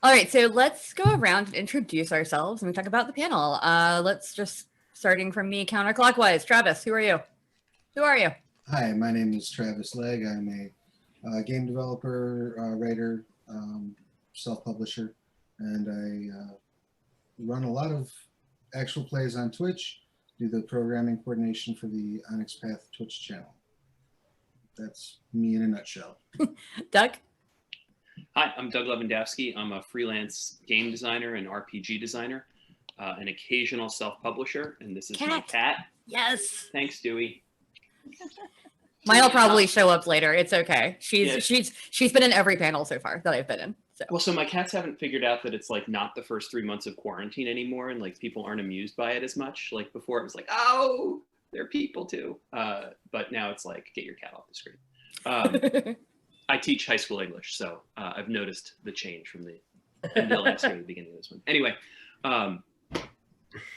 All right, so let's go around and introduce ourselves and we talk about the panel. Let's just starting from me counterclockwise. Travis, who are you? Who are you? Hi, my name is Travis Legge. I'm a game developer, writer, self-publisher, and I run a lot of actual plays on Twitch, do the programming coordination for the Onyx Path Twitch channel. That's me in a nutshell. Doug? Hi, I'm Doug Levandowski. I'm a freelance game designer and RPG designer, an occasional self-publisher, and this is my cat. Yes. Thanks, Dewey. Mine will probably show up later. It's okay. She's been in every panel so far that I've been in. So my cats haven't figured out that it's like not the first 3 months of quarantine anymore, and like people aren't amused by it as much. Like before, it was like, oh, they're people too. But now it's like, get your cat off the screen. I teach high school English, so I've noticed the change from the end of last year to the beginning of this one. Anyway,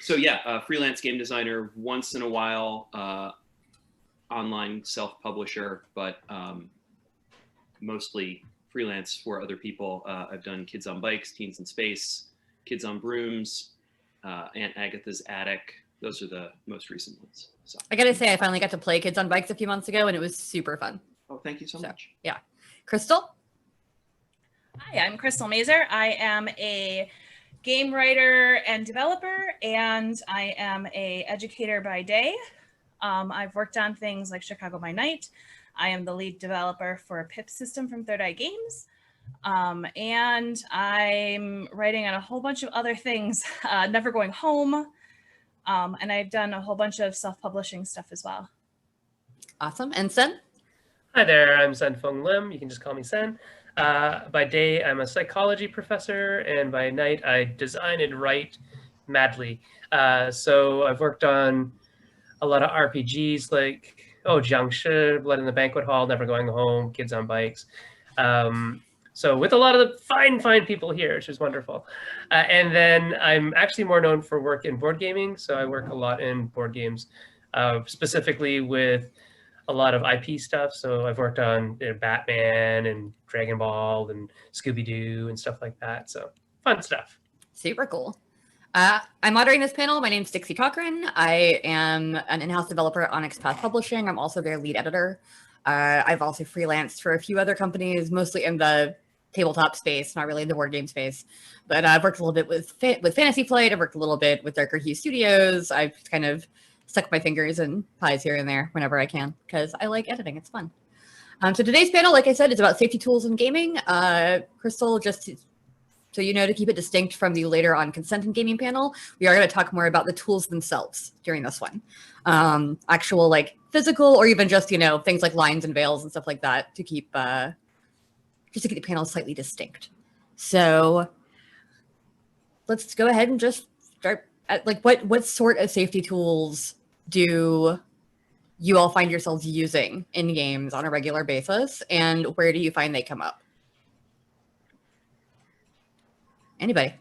so yeah, freelance game designer, once in a while, online self-publisher, but mostly freelance for other people. I've done Kids on Bikes, Teens in Space, Kids on Brooms, Aunt Agatha's Attic. Those are the most recent ones. So I gotta say, I finally got to play Kids on Bikes a few months ago, and it was super fun. Oh, thank you so much. Yeah. Crystal? Hi, I'm Crystal Mazer. I am a game writer and developer, and I am a educator by day. I've worked on things like Chicago by Night. I am the lead developer for a PIP system from Third Eye Games. And I'm writing on a whole bunch of other things, Never Going Home. And I've done a whole bunch of self-publishing stuff as well. Awesome. And Sen? Hi there, I'm Sen Feng Lim. You can just call me Sen. By day, I'm a psychology professor, and by night, I design and write madly. So I've worked on a lot of RPGs like Jiangshi, Blood in the Banquet Hall, Never Going Home, Kids on Bikes. So with a lot of the fine people here, which is wonderful. And then I'm actually more known for work in board gaming. So I work a lot in board games, specifically with a lot of IP stuff. So I've worked on Batman and Dragon Ball and Scooby-Doo and stuff like that. So fun stuff. Super cool. I'm moderating this panel. My name's Dixie Cochran. I am an in-house developer at Onyx Path Publishing. I'm also their lead editor. I've also freelanced for a few other companies, mostly in the tabletop space, not really in the board game space. But I've worked a little bit with Fantasy Flight. I've worked a little bit with Darker Hue Studios. I've kind of stuck my fingers in pies here and there whenever I can, because I like editing. It's fun. So today's panel, like I said, is about safety tools in gaming. Crystal, just so you know, to keep it distinct from the later on consent in gaming panel, we are going to talk more about the tools themselves during this one. Actual like physical or even just, things like lines and veils and stuff like that to keep just to keep the panel slightly distinct. So let's go ahead and just start at what sort of safety tools do you all find yourselves using in games on a regular basis, and where do you find they come up? Anybody?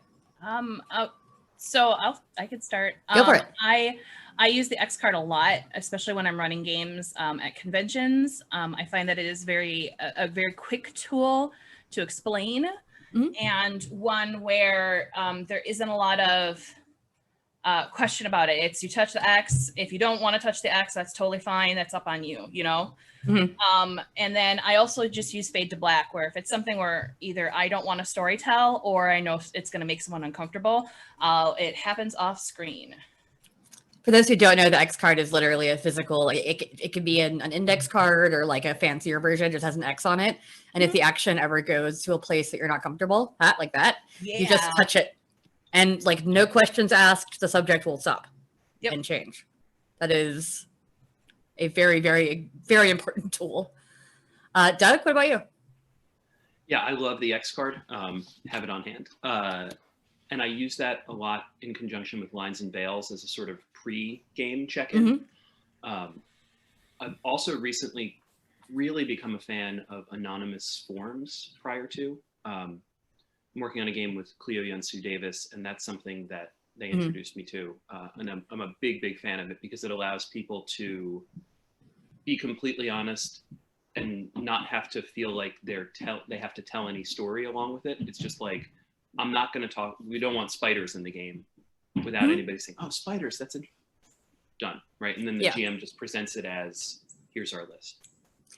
So I could start. Go for it. I use the X card a lot, especially when I'm running games at conventions. I find that it is a very quick tool to explain, and one where there isn't a lot of question about it. It's you touch the X. If you don't want to touch the X, that's totally fine. That's up on you, And then I also just use fade to black, where if it's something where either I don't want to story tell or I know it's going to make someone uncomfortable, it happens off screen. For those who don't know, the X card is literally a physical, like it could be an index card or like a fancier version, just has an X on it. And if the action ever goes to a place that you're not comfortable at, like that, you just touch it. And like no questions asked, the subject will stop and change. That is a very, very, very important tool. Doug, what about you? Yeah, I love the X card. Have it on hand. And I use that a lot in conjunction with lines and veils as a sort of pre-game check-in. I've also recently really become a fan of anonymous forums prior to. I'm working on a game with Cleo Yunsu Davis, and that's something that they introduced me to. And I'm a big fan of it because it allows people to be completely honest and not have to feel like they have to tell any story along with it. It's just like, I'm not going to talk. We don't want spiders in the game without anybody saying, "Oh, spiders, that's done," right? And then the GM just presents it as, "Here's our list."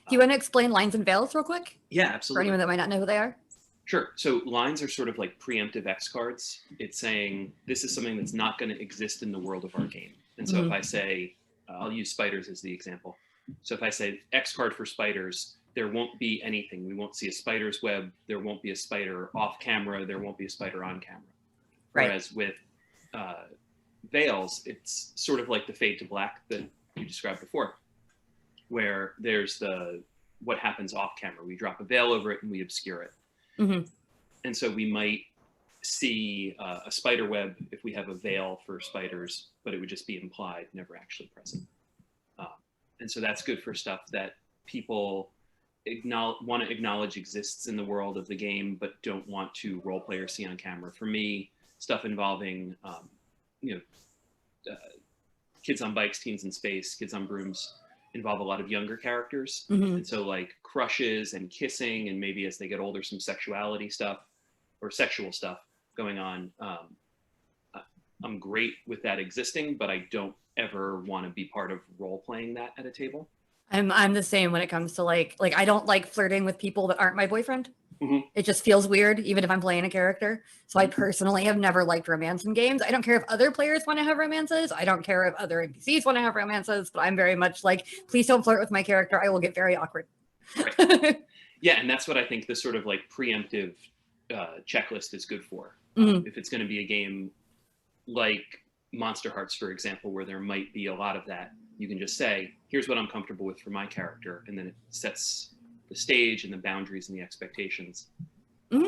Do you want to explain lines and veils real quick? Yeah, For absolutely. anyone that might not know who they are? Sure. So lines are sort of like preemptive X cards. It's saying this is something that's not going to exist in the world of our game. And so if I say, I'll use spiders as the example. So if I say X card for spiders, there won't be anything. We won't see a spider's web. There won't be a spider off camera. There won't be a spider on camera. Right. Whereas with veils, it's sort of like the fade to black that you described before, where there's what happens off camera. We drop a veil over it and we obscure it. And so we might see a spider web if we have a veil for spiders, but it would just be implied, never actually present. And so that's good for stuff that people want to acknowledge exists in the world of the game, but don't want to role play or see on camera. For me, stuff involving, kids on bikes, teens in space, kids on brooms involve a lot of younger characters. And so like crushes and kissing, and maybe as they get older, some sexuality stuff or sexual stuff going on. I'm great with that existing, but I don't ever want to be part of role playing that at a table. I'm the same when it comes to like I don't like flirting with people that aren't my boyfriend. It just feels weird, even if I'm playing a character. So I personally have never liked romance in games. I don't care if other players want to have romances. I don't care if other NPCs want to have romances, but I'm very much like, please don't flirt with my character. I will get very awkward. Right. Yeah, and that's what I think the sort of like preemptive checklist is good for. If it's going to be a game like Monster Hearts, for example, where there might be a lot of that, you can just say, here's what I'm comfortable with for my character, and then it sets the stage and the boundaries and the expectations. Yeah.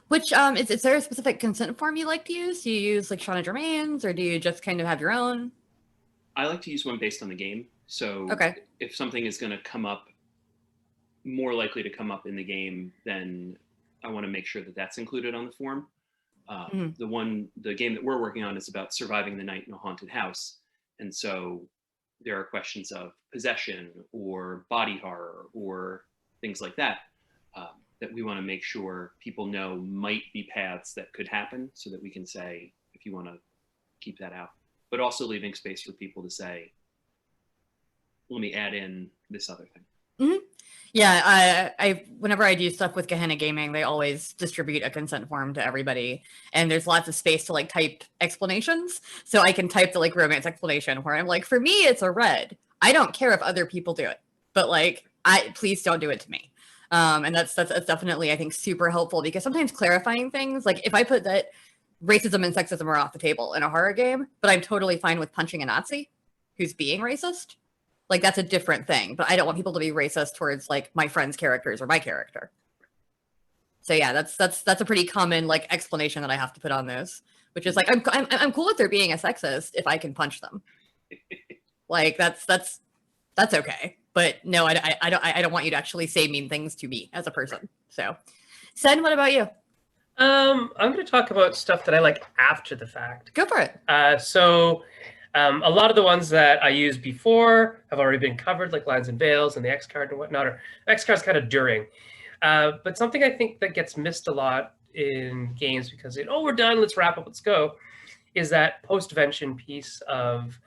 Which is there a specific consent form you like to use? Do you use like Shauna Germain's, or do you just kind of have your own? I like to use one based on the game. So if something is going to come up, more likely to come up in the game, then I want to make sure that that's included on the form. The game that we're working on is about surviving the night in a haunted house. And so there are questions of possession or body horror or things like that, that we want to make sure people know might be paths that could happen, so that we can say, if you want to keep that out, but also leaving space for people to say, let me add in this other thing. Yeah, I whenever I do stuff with Gehenna Gaming, they always distribute a consent form to everybody, and there's lots of space to like type explanations. So I can type the like romance explanation where I'm like, for me, it's a red. I don't care if other people do it, but like, please don't do it to me. And that's definitely, I think, super helpful, because sometimes clarifying things, like if I put that racism and sexism are off the table in a horror game, but I'm totally fine with punching a Nazi who's being racist. Like, that's a different thing, but I don't want people to be racist towards like my friends' characters or my character. So yeah, that's a pretty common like explanation that I have to put on those, which is like, I'm cool with there being a sexist if I can punch them. Like that's okay, but no, I don't want you to actually say mean things to me as a person. So, Sen, what about you? I'm going to talk about stuff that I like after the fact. Go for it. A lot of the ones that I used before have already been covered, like lines and veils and the X card and whatnot, or X card's kind of during. But something I think that gets missed a lot in games because, we're done, let's wrap up, let's go, is that post-vention piece of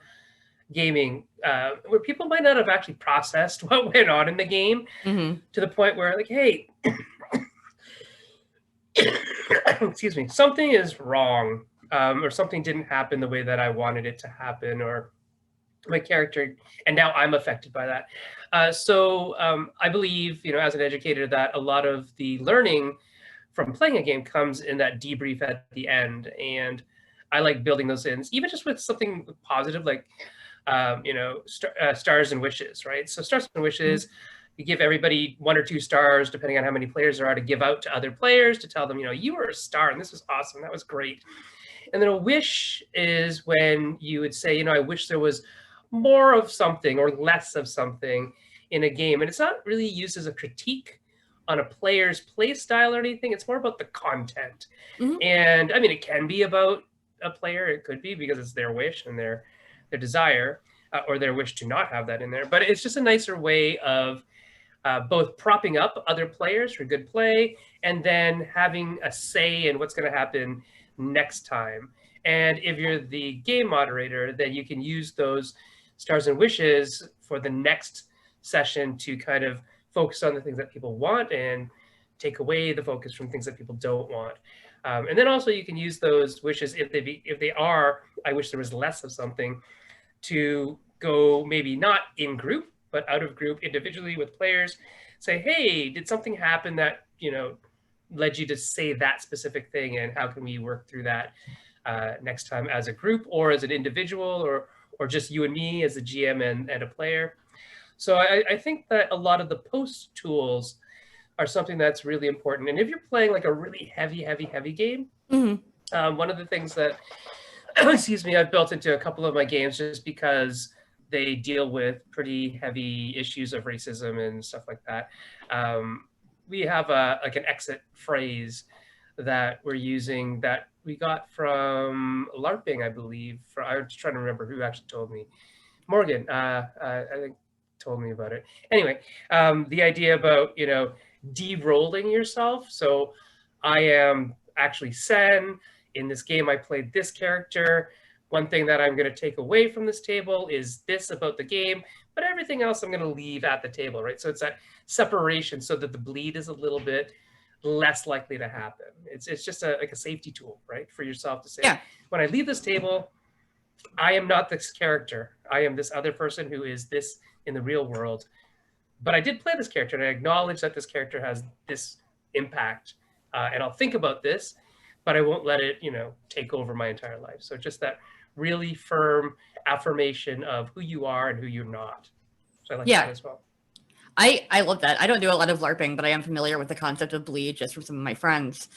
gaming, where people might not have actually processed what went on in the game to the point where like, hey, excuse me, something is wrong. Or something didn't happen the way that I wanted it to happen, or my character, and now I'm affected by that. So I believe, as an educator, that a lot of the learning from playing a game comes in that debrief at the end. And I like building those in, even just with something positive, like, stars and wishes, right? So stars and wishes, you give everybody 1 or 2 stars, depending on how many players there are, to give out to other players to tell them, you were a star and this was awesome, that was great. And then a wish is when you would say, I wish there was more of something or less of something in a game. And it's not really used as a critique on a player's play style or anything. It's more about the content. And I mean, it can be about a player. It could be because it's their wish and their desire, or their wish to not have that in there. But it's just a nicer way of both propping up other players for good play and then having a say in what's going to happen next time. And if you're the game moderator, then you can use those stars and wishes for the next session to kind of focus on the things that people want and take away the focus from things that people don't want. And then also you can use those wishes if they are, I wish there was less of something, to go maybe not in group, but out of group individually with players. Say, hey, did something happen that, led you to say that specific thing, and how can we work through that next time as a group or as an individual, or just you and me as a GM and a player. So I think that a lot of the post tools are something that's really important. And if you're playing like a really heavy game, one of the things that, excuse me, I've built into a couple of my games just because they deal with pretty heavy issues of racism and stuff like that. We have like an exit phrase that we're using that we got from LARPing, I believe. I'm just trying to remember who actually told me. Morgan, I think, told me about it. Anyway, the idea about, de-rolling yourself. So I am actually Sen. In this game, I played this character. One thing that I'm going to take away from this table is this about the game, but everything else I'm going to leave at the table, right? So it's that separation so that the bleed is a little bit less likely to happen. It's just like a safety tool, right? For yourself to say, when I leave this table, I am not this character. I am this other person who is this in the real world. But I did play this character, and I acknowledge that this character has this impact. And I'll think about this, but I won't let it, take over my entire life. So just that really firm affirmation of who you are and who you're not. So I like that as well. I love that. I don't do a lot of LARPing, but I am familiar with the concept of bleed just from some of my friends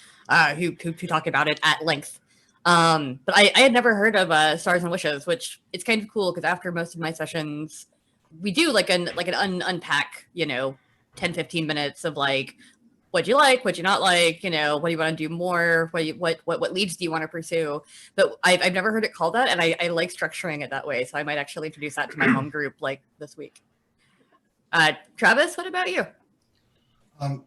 who talk about it at length. But I had never heard of Stars and Wishes, which it's kind of cool because after most of my sessions, we do like an unpack, 10-15 minutes of like, what'd you like, what'd you not like, what do you want to do more, what leads do you want to pursue. But I've never heard it called that, and I like structuring it that way, so I might actually introduce that to my home group like this week. Travis, what about you?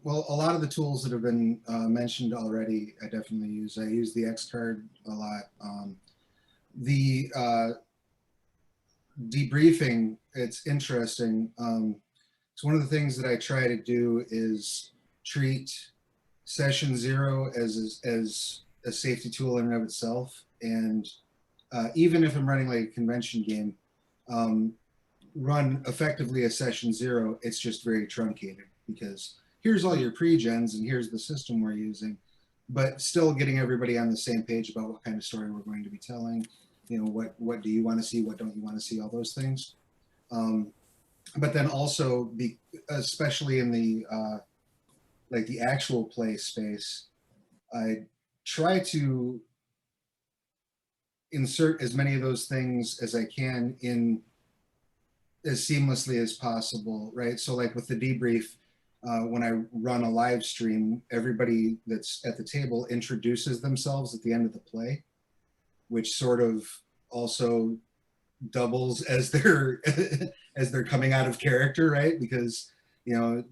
Well, a lot of the tools that have been mentioned already, I definitely use. I use the X card a lot. The debriefing, it's interesting. It's one of the things that I try to do is treat session 0 as a safety tool in and of itself. And even if I'm running like a convention game, run effectively a session 0, it's just very truncated because here's all your pre-gens and here's the system we're using, but still getting everybody on the same page about what kind of story we're going to be telling, what do you want to see, what don't you want to see, all those things. But then also, especially in the like the actual play space, I try to insert as many of those things as I can in as seamlessly as possible, right? So like with the debrief, when I run a live stream, everybody that's at the table introduces themselves at the end of the play, which sort of also doubles as they're as they're coming out of character, right? Because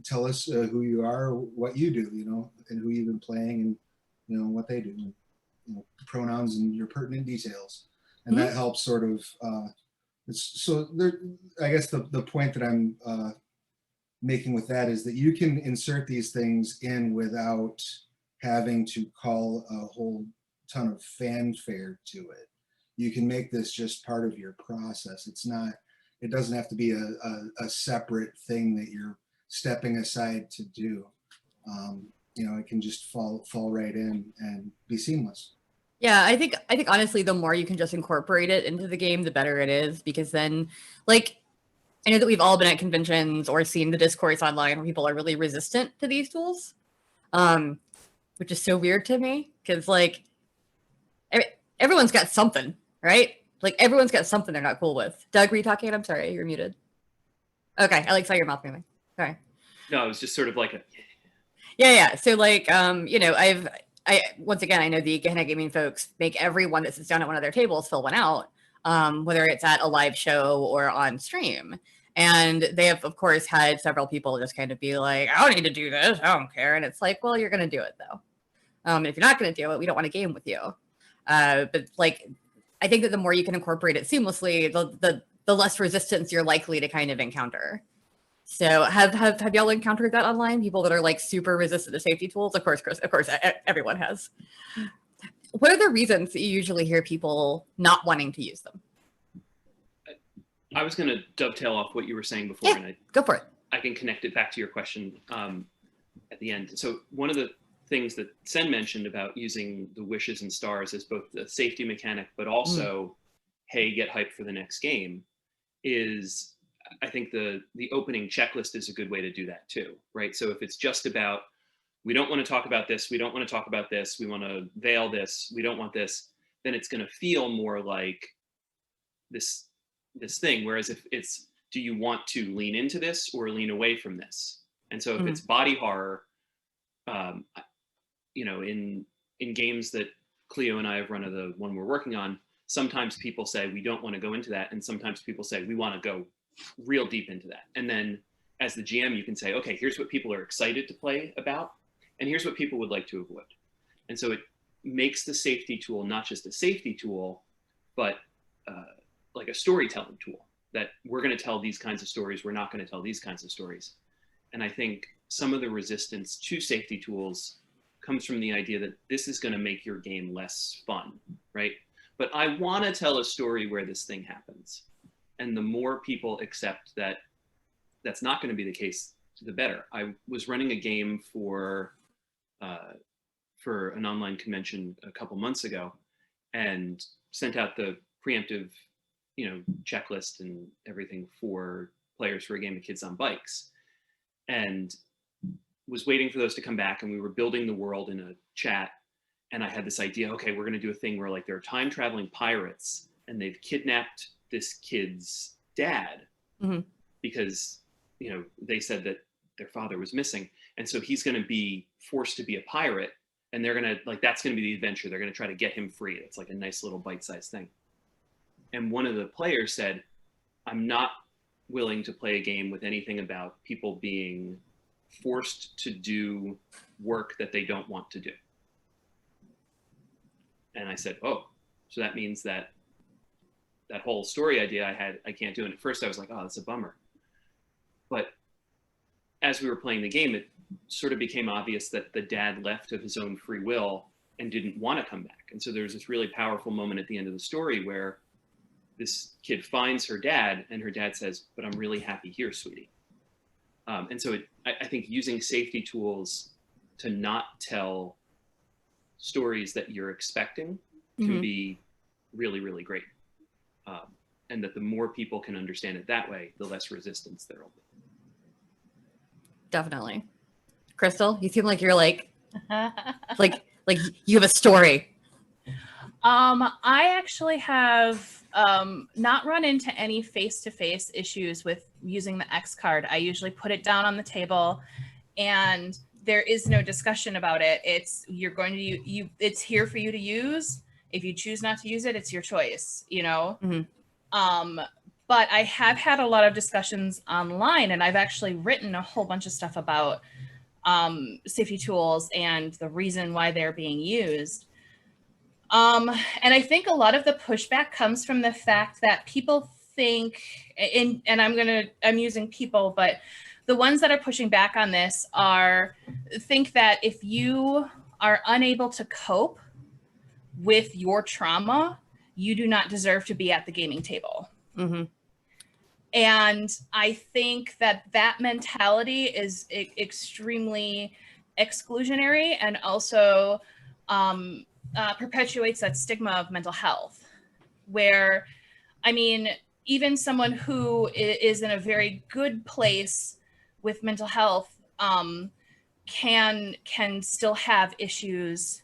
tell us who you are, what you do, and who you've been playing, and what they do, pronouns and your pertinent details, and that helps sort of. So there, I guess the point that I'm making with that is that you can insert these things in without having to call a whole ton of fanfare to it. You can make this just part of your process. It doesn't have to be a separate thing that you're stepping aside to do. It can just fall right in and be seamless. Yeah, I think honestly, the more you can just incorporate it into the game, the better it is, because then, like, I know that we've all been at conventions or seen the discourse online where people are really resistant to these tools, which is so weird to me because, like, everyone's got something, right? Like, everyone's got something they're not cool with. Doug, were you talking? I'm sorry, you're muted. Okay, I saw your mouth moving. Sorry. No, it was just sort of like a. Yeah. So, like, once again, I know the Gehenna Gaming folks make everyone that sits down at one of their tables fill one out, whether it's at a live show or on stream. And they have, of course, had several people just kind of be like, I don't need to do this. I don't care. And it's like, well, you're going to do it, though. If you're not going to do it, we don't want to game with you. But like, I think that the more you can incorporate it seamlessly, the less resistance you're likely to kind of encounter. So have y'all encountered that online? People that are like super resistant to safety tools? Of course, Chris, of course, everyone has. What are the reasons that you usually hear people not wanting to use them? I was going to dovetail off what you were saying before, and go for it. I can connect it back to your question at the end. So one of the things that Sen mentioned about using the wishes and stars as both the safety mechanic, but also, hey, get hyped for the next game, is I think the opening checklist is a good way to do that too, right? So if it's just about, we don't want to talk about this, we don't want to talk about this, we want to veil this, we don't want this, then it's going to feel more like this thing. Whereas if it's, do you want to lean into this or lean away from this? And so if it's body horror, you know, in games that Cleo and I have run, of the one we're working on, sometimes people say we don't want to go into that, and sometimes people say we want to go real deep into that. And then as the GM, you can say, okay, here's what people are excited to play about, and here's what people would like to avoid. And so it makes the safety tool not just a safety tool, but like a storytelling tool, that we're going to tell these kinds of stories, we're not going to tell these kinds of stories. And I think some of the resistance to safety tools comes from the idea that this is going to make your game less fun, right? But I want to tell a story where this thing happens. And the more people accept that that's not going to be the case, the better. I was running a game for an online convention a couple months ago, and sent out the preemptive, you know, checklist and everything for players for a game of Kids on Bikes, and was waiting for those to come back. And we were building the world in a chat, and I had this idea, okay, we're going to do a thing where like there are time traveling pirates and they've kidnapped this kid's dad because, you know, they said that their father was missing. And so he's going to be forced to be a pirate, and they're going to, like, that's going to be the adventure. They're going to try to get him free. It's like a nice little bite-sized thing. And one of the players said, I'm not willing to play a game with anything about people being forced to do work that they don't want to do. And I said, oh, so that means that that whole story idea I had, I can't do. And at first I was like, oh, that's a bummer. But as we were playing the game, it sort of became obvious that the dad left of his own free will and didn't want to come back. And so there's this really powerful moment at the end of the story where this kid finds her dad, and her dad says, but I'm really happy here, sweetie. And so I think using safety tools to not tell stories that you're expecting can be really, really great. And that the more people can understand it that way, the less resistance there will be. Definitely. Crystal, you seem like you're like you have a story. I actually have not run into any face-to-face issues with using the X card. I usually put it down on the table, and there is no discussion about it. It's it's here for you to use. If you choose not to use it, it's your choice, you know? But I have had a lot of discussions online, and I've actually written a whole bunch of stuff about safety tools and the reason why they're being used. And I think a lot of the pushback comes from the fact that people think, and I'm using people, but the ones that are pushing back on this think that if you are unable to cope with your trauma, you do not deserve to be at the gaming table. And I think that mentality is extremely exclusionary, and also perpetuates that stigma of mental health, where, I mean, even someone who is in a very good place with mental health can still have issues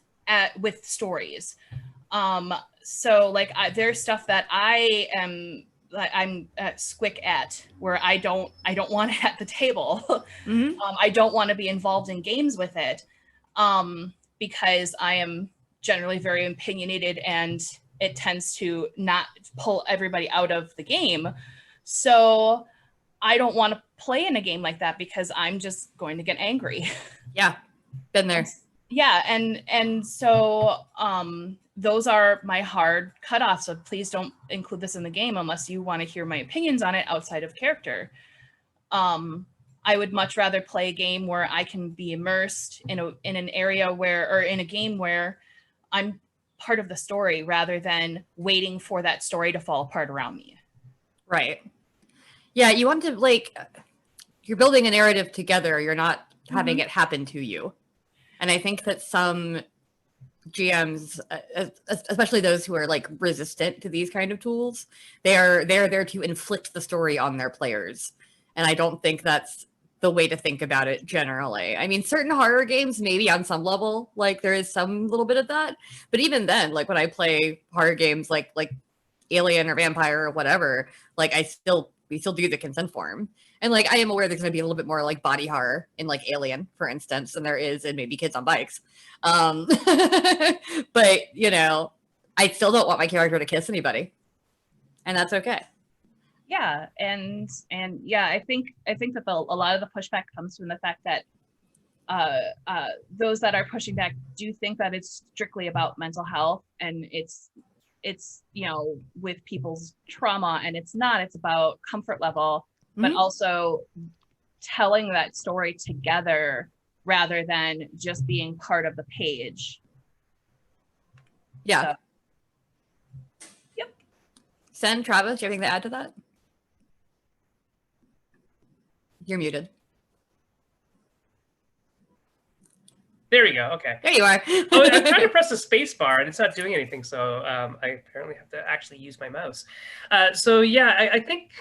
with stories. So like there's stuff that I'm squick at, where I don't want it at the table. I don't want to be involved in games with it, because I am generally very opinionated, and it tends to not pull everybody out of the game. So I don't want to play in a game like that because I'm just going to get angry. Yeah, been there. Yeah, and so those are my hard cutoffs. So please don't include this in the game unless you want to hear my opinions on it outside of character. I would much rather play a game where I can be immersed in an area where, or in a game where I'm part of the story rather than waiting for that story to fall apart around me. Right. Yeah, you want to, like, you're building a narrative together. You're not having it happen to you. And I think that some GMs, especially those who are like resistant to these kind of tools, they're there to inflict the story on their players. And I don't think that's the way to think about it generally. I mean, certain horror games, maybe on some level, like there is some little bit of that. But even then, like when I play horror games like Alien or Vampire or whatever, like we still do the consent form. And like I am aware there's going to be a little bit more like body horror in like Alien, for instance, than there is in maybe Kids on Bikes. But you know, I still don't want my character to kiss anybody, and that's okay. Yeah, and yeah, I think that a lot of the pushback comes from the fact that those that are pushing back do think that it's strictly about mental health, and it's you know, with people's trauma, and it's not. It's about comfort level, but also telling that story together rather than just being part of the page. Yeah. So, yep. Sen, Travis, do you have anything to add to that? You're muted. There we go. Okay. There you are. Oh, I'm trying to press the space bar and it's not doing anything. So I apparently have to actually use my mouse. So yeah, I think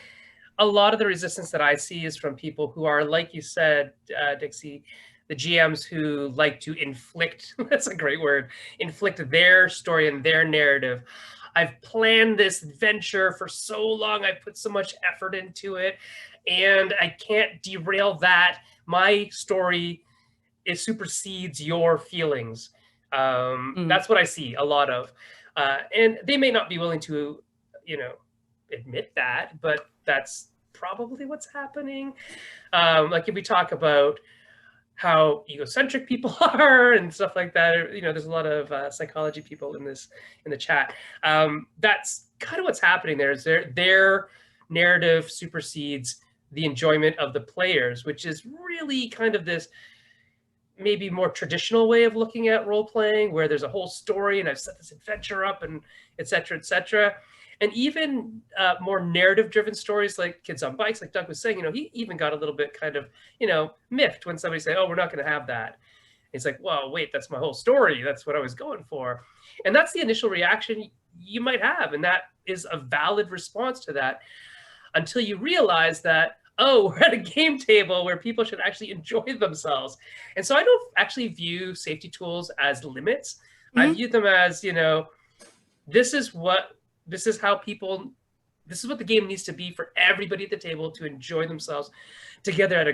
a lot of the resistance that I see is from people who are, like you said, Dixie, the GMs who like to inflict, that's a great word, inflict their story and their narrative. I've planned this venture for so long. I put so much effort into it and I can't derail that. My story supersedes your feelings. That's what I see a lot of. And they may not be willing to, you know, admit that, but that's probably what's happening. Like if we talk about how egocentric people are and stuff like that, you know, there's a lot of psychology people in the chat. That's kind of what's happening there. Is their narrative supersedes the enjoyment of the players, which is really kind of this maybe more traditional way of looking at role playing, where there's a whole story and I've set this adventure up and et cetera, et cetera. And even more narrative driven stories like Kids on Bikes, like Doug was saying, you know, he even got a little bit kind of, you know, miffed when somebody said, oh, we're not going to have that. It's like, well, wait, that's my whole story. That's what I was going for. And that's the initial reaction you might have. And that is a valid response to that until you realize that, oh, we're at a game table where people should actually enjoy themselves. And so I don't actually view safety tools as limits. I view them as, you know, this is what the game needs to be for everybody at the table to enjoy themselves together as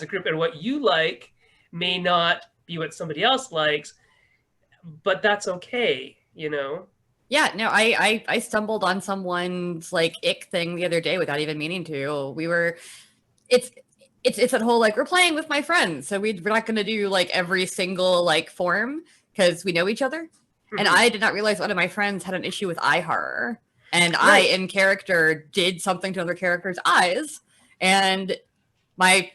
a group. And what you like may not be what somebody else likes, but that's okay, you know? Yeah, no, I stumbled on someone's like ick thing the other day without even meaning to. It's that whole like, we're playing with my friends, so we're not going to do like every single like form because we know each other. And I did not realize one of my friends had an issue with eye horror, and I in character did something to another character's eyes, and my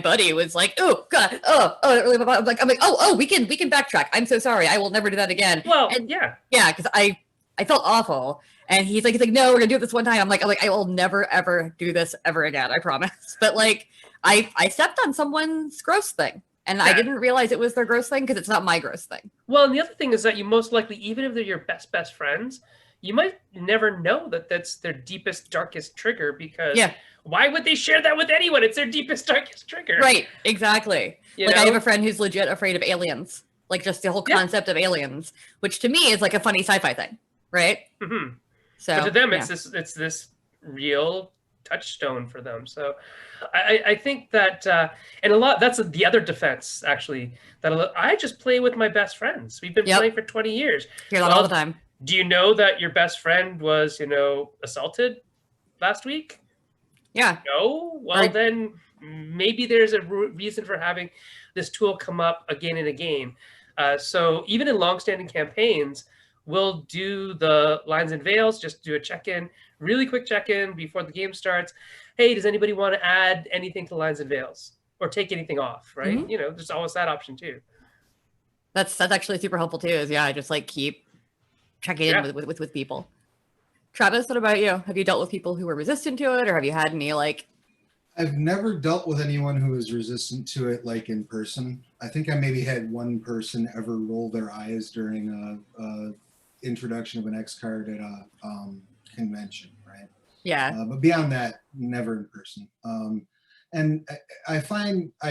buddy was like, oh god, I'm like, oh, we can backtrack. I'm so sorry. I will never do that again. Well, and yeah, because I felt awful. And he's like, no, we're gonna do it this one time. I'm like, I will never ever do this ever again. I promise. But like, I stepped on someone's gross thing, and I didn't realize it was their gross thing because it's not my gross thing. Well, and the other thing is that you most likely, even if they're your best friends, you might never know that that's their deepest, darkest trigger, because why would they share that with anyone? It's their deepest, darkest trigger. Right, exactly. I have a friend who's legit afraid of aliens, like just the whole concept of aliens, which to me is like a funny sci-fi thing, right? So but to them, it's this real touchstone for them. So I think that, and a lot, that's the other defense, actually, that I just play with my best friends. We've been playing for 20 years. Hear that all the time. Do you know that your best friend was, you know, assaulted last week? Yeah. No? Well, then maybe there's a reason for having this tool come up again in a game. So even in long-standing campaigns, we'll do the lines and veils, just do a check-in, really quick check-in before the game starts. Hey, does anybody want to add anything to lines and veils or take anything off, right? Mhm. You know, there's always that option too. That's actually super helpful too. Is just like keep checking in with people. Travis, what about you? Have you dealt with people who were resistant to it, or have you had any like? I've never dealt with anyone who was resistant to it, like in person. I think I maybe had one person ever roll their eyes during a introduction of an X card at a convention, right? Yeah. But beyond that, never in person. And I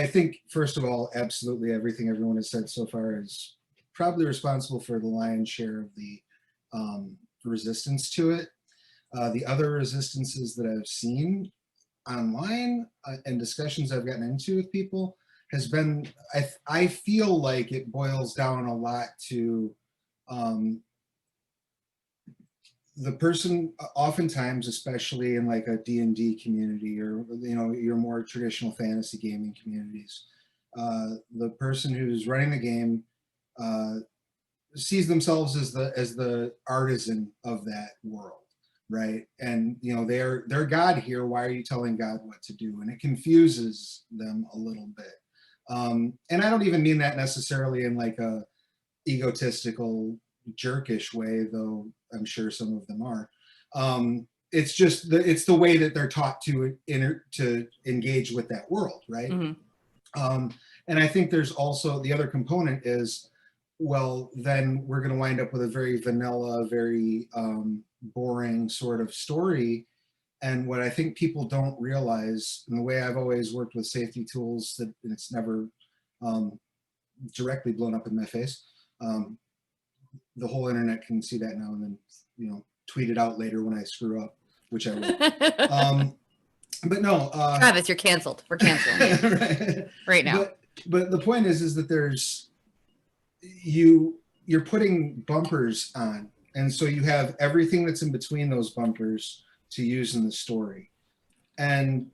think, first of all, absolutely everything everyone has said so far is probably responsible for the lion's share of the resistance to it. The other resistances that I've seen online and discussions I've gotten into with people has been, I feel like it boils down a lot to the person, oftentimes, especially in like a D&D community or, you know, your more traditional fantasy gaming communities, the person who's running the game sees themselves as the artisan of that world, right? And you know, they're God here. Why are you telling God what to do? And it confuses them a little bit. And I don't even mean that necessarily in like a egotistical, jerkish way, though I'm sure some of them are. It's just it's the way that they're taught to engage with that world, right? Mm-hmm. And I think there's also the other component is, well, then we're going to wind up with a very vanilla, very boring sort of story. And what I think people don't realize, and the way I've always worked with safety tools, that it's never directly blown up in my face. The whole internet can see that now and then, you know, tweet it out later when I screw up, which I will. But no, Travis, you're canceled. We're canceling right now. But the point is that there's you're putting bumpers on, and so you have everything that's in between those bumpers to use in the story. And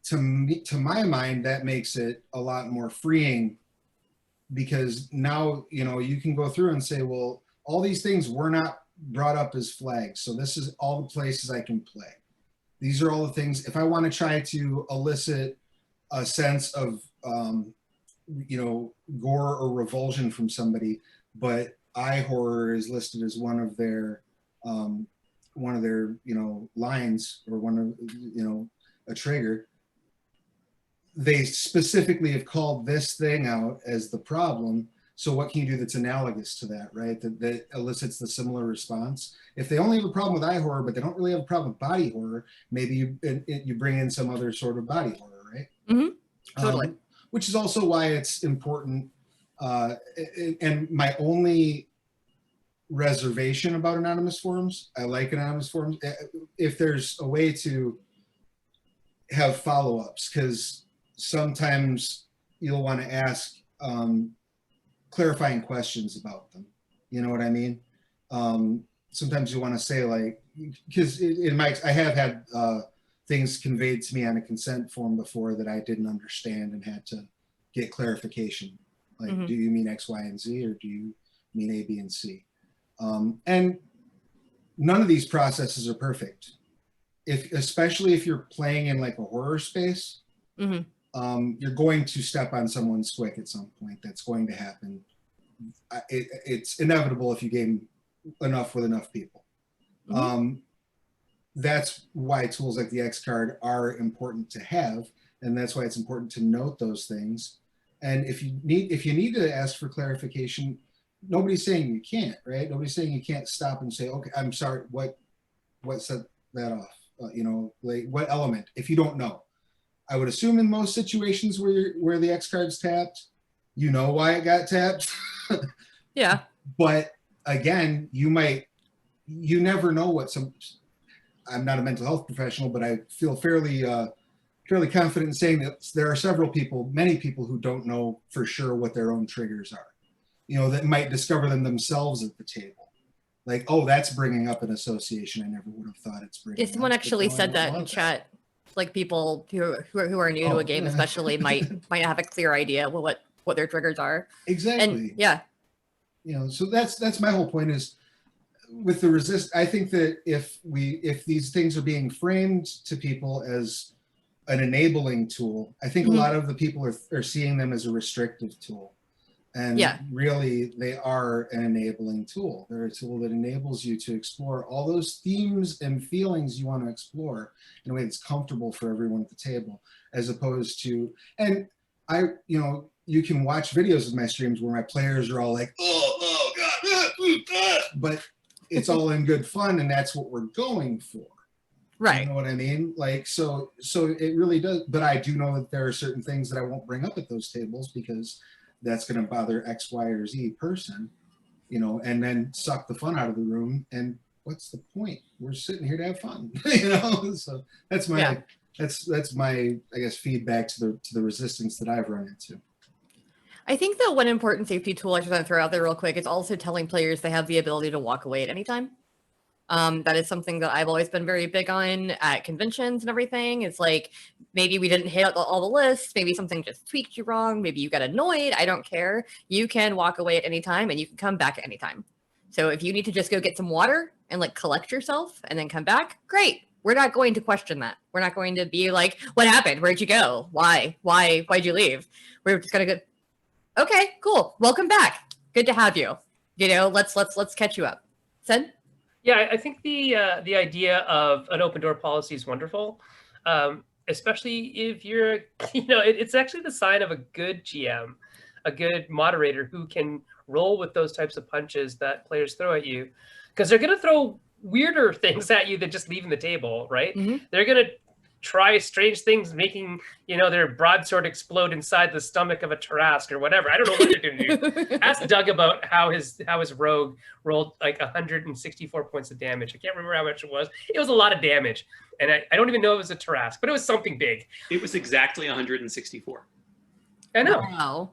to my mind, that makes it a lot more freeing, because now, you know, you can go through and say, well, all these things were not brought up as flags, so this is all the places I can play. These are all the things. If I want to try to elicit a sense of you know, gore or revulsion from somebody, but eye horror is listed as one of their you know, lines, or one of, you know, a trigger, they specifically have called this thing out as the problem. So what can you do that's analogous to that, right? That elicits the similar response. If they only have a problem with eye horror, but they don't really have a problem with body horror, maybe you bring in some other sort of body horror, right? Mm-hmm. Totally. Which is also why it's important. And my only reservation about anonymous forums, I like anonymous forums, if there's a way to have follow-ups, because sometimes you'll want to ask clarifying questions about them. You know what I mean? Sometimes you want to say, like, because I have had things conveyed to me on a consent form before that I didn't understand and had to get clarification. Like, mm-hmm. Do you mean X, Y, and Z, or do you mean A, B, and C? And none of these processes are perfect. Especially if you're playing in like a horror space, mm-hmm. You're going to step on someone's squick at some point. That's going to happen. It's inevitable if you game enough with enough people. Mm-hmm. That's why tools like the X card are important to have, and that's why it's important to note those things. And if you need to ask for clarification, nobody's saying you can't, right? Nobody's saying you can't stop and say, okay, I'm sorry, what set that off? You know, like what element? If you don't know, I would assume in most situations where the X card's tapped, you know why it got tapped. Yeah. But again, you never know what I'm not a mental health professional, but I feel fairly confident in saying that there are many people who don't know for sure what their own triggers are, you know, that might discover them themselves at the table. Like, oh, that's bringing up an association I never would have thought it's bringing up. Someone actually said that in chat. Like people who are new to a game, yeah. especially, might have a clear idea what their triggers are. Exactly. And yeah, So that's my whole point is with the resist. I think that if these things are being framed to people as an enabling tool, I think a lot of the people are seeing them as a restrictive tool. And really, they are an enabling tool. They're a tool that enables you to explore all those themes and feelings you want to explore in a way that's comfortable for everyone at the table, as opposed to, and you can watch videos of my streams where my players are all like, oh God, but it's all in good fun, and that's what we're going for. right. You know what I mean? Like, so it really does. But I do know that there are certain things that I won't bring up at those tables because that's going to bother X, Y, or Z person, and then suck the fun out of the room. And what's the point? We're sitting here to have fun, So that's my that's my, I guess, feedback to the resistance that I've run into. I think that one important safety tool I just want to throw out there real quick is also telling players they have the ability to walk away at any time. That is something that I've always been very big on at conventions and everything. It's like, maybe we didn't hit all the lists. Maybe something just tweaked you wrong. Maybe you got annoyed. I don't care. You can walk away at any time and you can come back at any time. So if you need to just go get some water and like collect yourself and then come back, great. We're not going to question that. We're not going to be like, what happened? Where'd you go? Why'd you leave? We're just going to go, okay, cool. Welcome back. Good to have you. Let's catch you up. Sid? Yeah, I think the idea of an open door policy is wonderful, especially if you're, it's actually the sign of a good GM, a good moderator who can roll with those types of punches that players throw at you, because they're going to throw weirder things at you than just leaving the table, right? Mm-hmm. They're going to try strange things, making their broadsword explode inside the stomach of a Tarrasque or whatever. I don't know what they're going to do. Ask Doug about how his rogue rolled like 164 points of damage. I can't remember how much it was. It was a lot of damage, and I don't even know it was a Tarrasque, but it was something big. It was exactly 164. I know. Wow.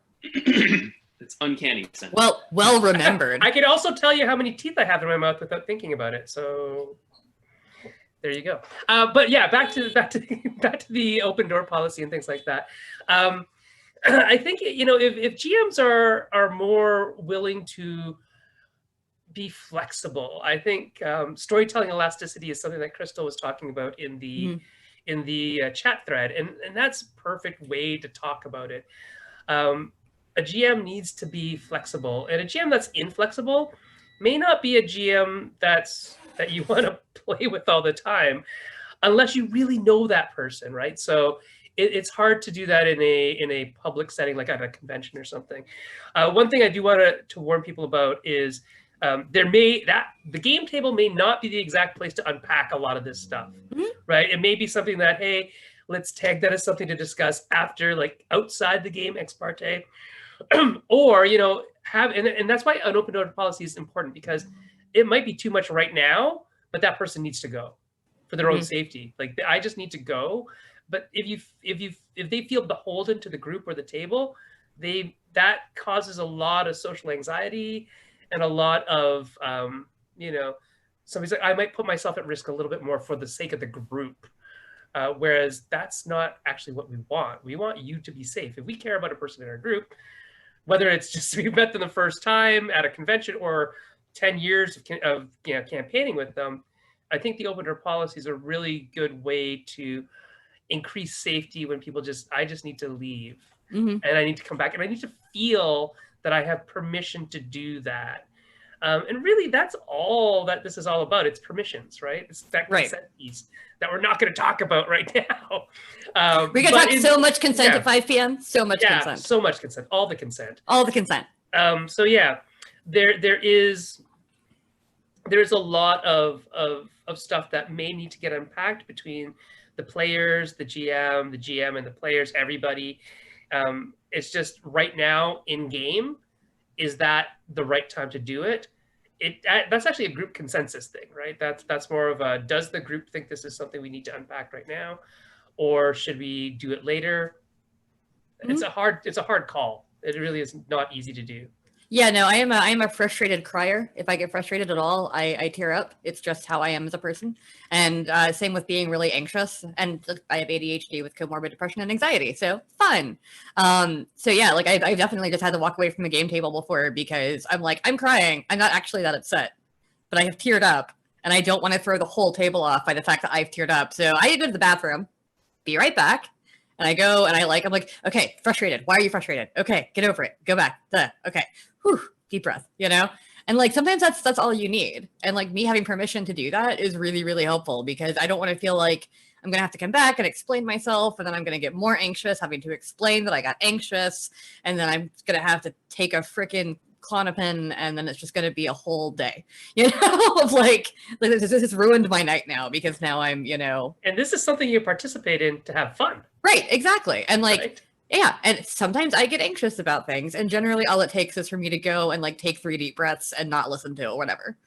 It's uncanny. Well remembered. I could also tell you how many teeth I have in my mouth without thinking about it. So there you go. But yeah, back to the open door policy and things like that. I think if GMs are more willing to be flexible, I think storytelling elasticity is something that Crystal was talking about in the chat thread, and that's a perfect way to talk about it. A GM needs to be flexible, and a GM that's inflexible may not be a GM that you want to play with all the time, unless you really know that person, right? So it's hard to do that in a public setting, like at a convention or something. One thing I do want to warn people about is the game table may not be the exact place to unpack a lot of this stuff, right? It may be something that, hey, let's tag that as something to discuss after, like outside the game, ex parte, or and that's why an open door policy is important, because it might be too much right now, but that person needs to go for their own safety. Like, I just need to go. But if they feel beholden to the group or the table, that causes a lot of social anxiety and a lot of somebody's like, I might put myself at risk a little bit more for the sake of the group. Whereas that's not actually what we want. We want you to be safe. If we care about a person in our group, whether it's just we met them the first time at a convention or 10 years of campaigning with them, I think the open door policy is a really good way to increase safety when people I just need to leave and I need to come back, and I need to feel that I have permission to do that. And really, that's all that this is all about. It's permissions, right? It's that consent piece that we're not going to talk about right now. We can talk so much consent at 5 p.m. So much consent. So much consent. All the consent. All the consent. So yeah, there's a lot of stuff that may need to get unpacked between the players, the GM and the players, everybody. It's just right now in game, is that the right time to do it? That's actually a group consensus thing, right? That's more of a, does the group think this is something we need to unpack right now, or should we do it later? It's a hard call. It really is not easy to do. Yeah, no, I am a frustrated crier. If I get frustrated at all, I tear up. It's just how I am as a person. And same with being really anxious. And I have ADHD with comorbid depression and anxiety. So fun. So yeah, like I definitely just had to walk away from the game table before because I'm like, I'm crying. I'm not actually that upset, but I have teared up and I don't want to throw the whole table off by the fact that I've teared up. So I go to the bathroom, be right back. And I go and I'm like, okay, frustrated. Why are you frustrated? Okay, get over it. Go back. Duh. Okay. Whew, deep breath, you know? And like sometimes that's all you need. And like me having permission to do that is really, really helpful because I don't want to feel like I'm gonna have to come back and explain myself, and then I'm gonna get more anxious having to explain that I got anxious, and then I'm gonna have to take a freaking Klonopin, and then it's just gonna be a whole day, you know, of like this has ruined my night now because now I'm, you know. And this is something you participate in to have fun. Right, exactly. And like, right? yeah, and sometimes I get anxious about things, and generally all it takes is for me to go and like take 3 deep breaths and not listen to it, or whatever.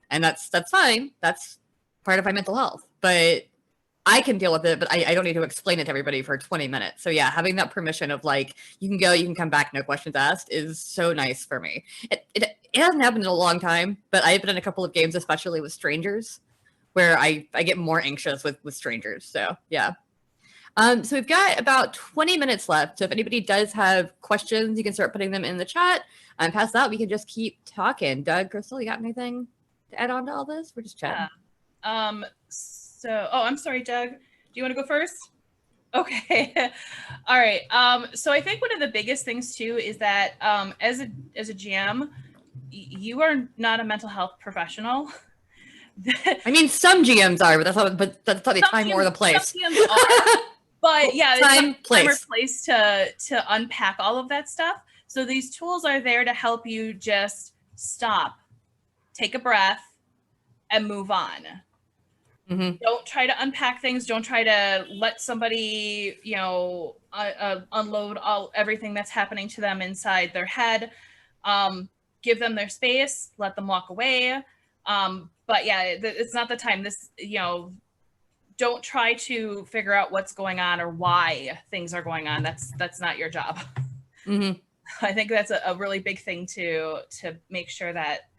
And that's fine. That's part of my mental health. But I can deal with it, but I don't need to explain it to everybody for 20 minutes. So yeah, having that permission of like, you can go, you can come back, no questions asked is so nice for me. It hasn't happened in a long time, but I've been in a couple of games, especially with strangers, where I get more anxious with strangers. So yeah. So we've got about 20 minutes left. So if anybody does have questions, you can start putting them in the chat. And past that, we can just keep talking. Doug, Crystal, you got anything to add on to all this? We're just chatting. Yeah. I'm sorry, Doug. Do you want to go first? Okay. All right. So I think one of the biggest things too is that as a GM, you are not a mental health professional. I mean, some GMs are, but that's not the time or the place. Some GMs are, but yeah, it's time, not time or place to unpack all of that stuff. So these tools are there to help you just stop, take a breath, and move on. Mm-hmm. Don't try to unpack things. Don't try to let somebody, you know, unload everything that's happening to them inside their head. Give them their space. Let them walk away. But yeah, it's not the time. This, you know, don't try to figure out what's going on or why things are going on. That's not your job. Mm-hmm. I think that's a really big thing to make sure that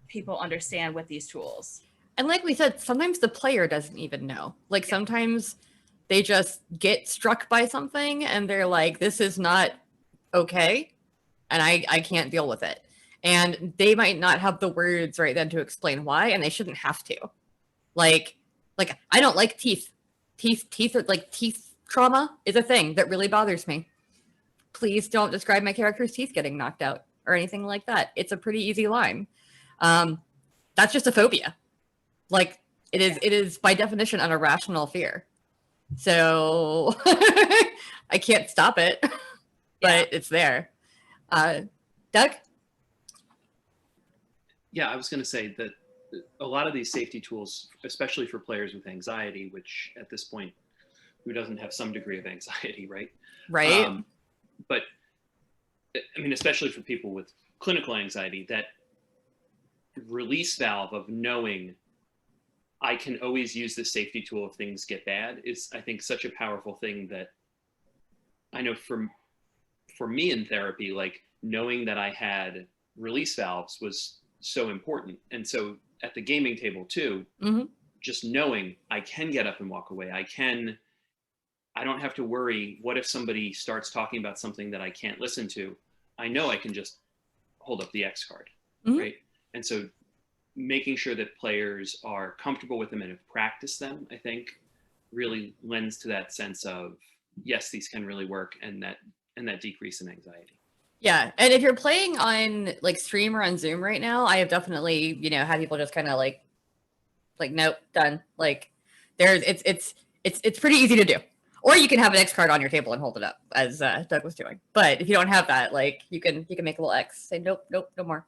people understand with these tools. And like we said, sometimes the player doesn't even know. Like sometimes they just get struck by something and they're like, this is not okay. And I can't deal with it. And they might not have the words right then to explain why, and they shouldn't have to. Like I don't like teeth. Teeth are like teeth trauma is a thing that really bothers me. Please don't describe my character's teeth getting knocked out or anything like that. It's a pretty easy line. That's just a phobia. Like it is by definition an irrational fear. So I can't stop it, but it's there. Doug? Yeah, I was going to say that a lot of these safety tools, especially for players with anxiety, which at this point, who doesn't have some degree of anxiety, right? Right. But I mean, especially for people with clinical anxiety, that release valve of knowing I can always use this safety tool if things get bad is, I think, such a powerful thing that I know for me in therapy, like knowing that I had release valves was so important. And so at the gaming table too, mm-hmm. just knowing I can get up and walk away. I don't have to worry, what if somebody starts talking about something that I can't listen to? I know I can just hold up the X card, mm-hmm. right? And so making sure that players are comfortable with them and have practiced them, I think, really lends to that sense of, yes, these can really work, and that decrease in anxiety. Yeah, and if you're playing on like stream or on Zoom right now, I have definitely, you know, had people just kind of like nope, done. Like it's pretty easy to do. Or you can have an X card on your table and hold it up, as Doug was doing. But if you don't have that, like you can make a little X, say nope, no more.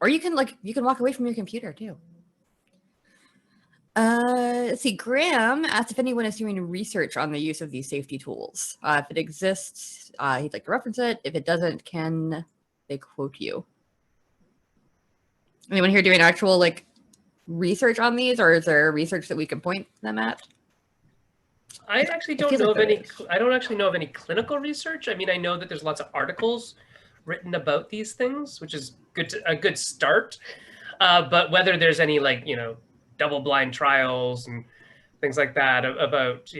Or you can walk away from your computer too. Let's see. Graham asked if anyone is doing research on the use of these safety tools. If it exists, he'd like to reference it. If it doesn't, can they quote you? Anyone here doing actual like research on these, or is there research that we can point them at? I actually don't feels know like of any. there is. I don't actually know of any clinical research. I mean, I know that there's lots of articles written about these things, which is a good start. But whether there's any like double-blind trials and things like that about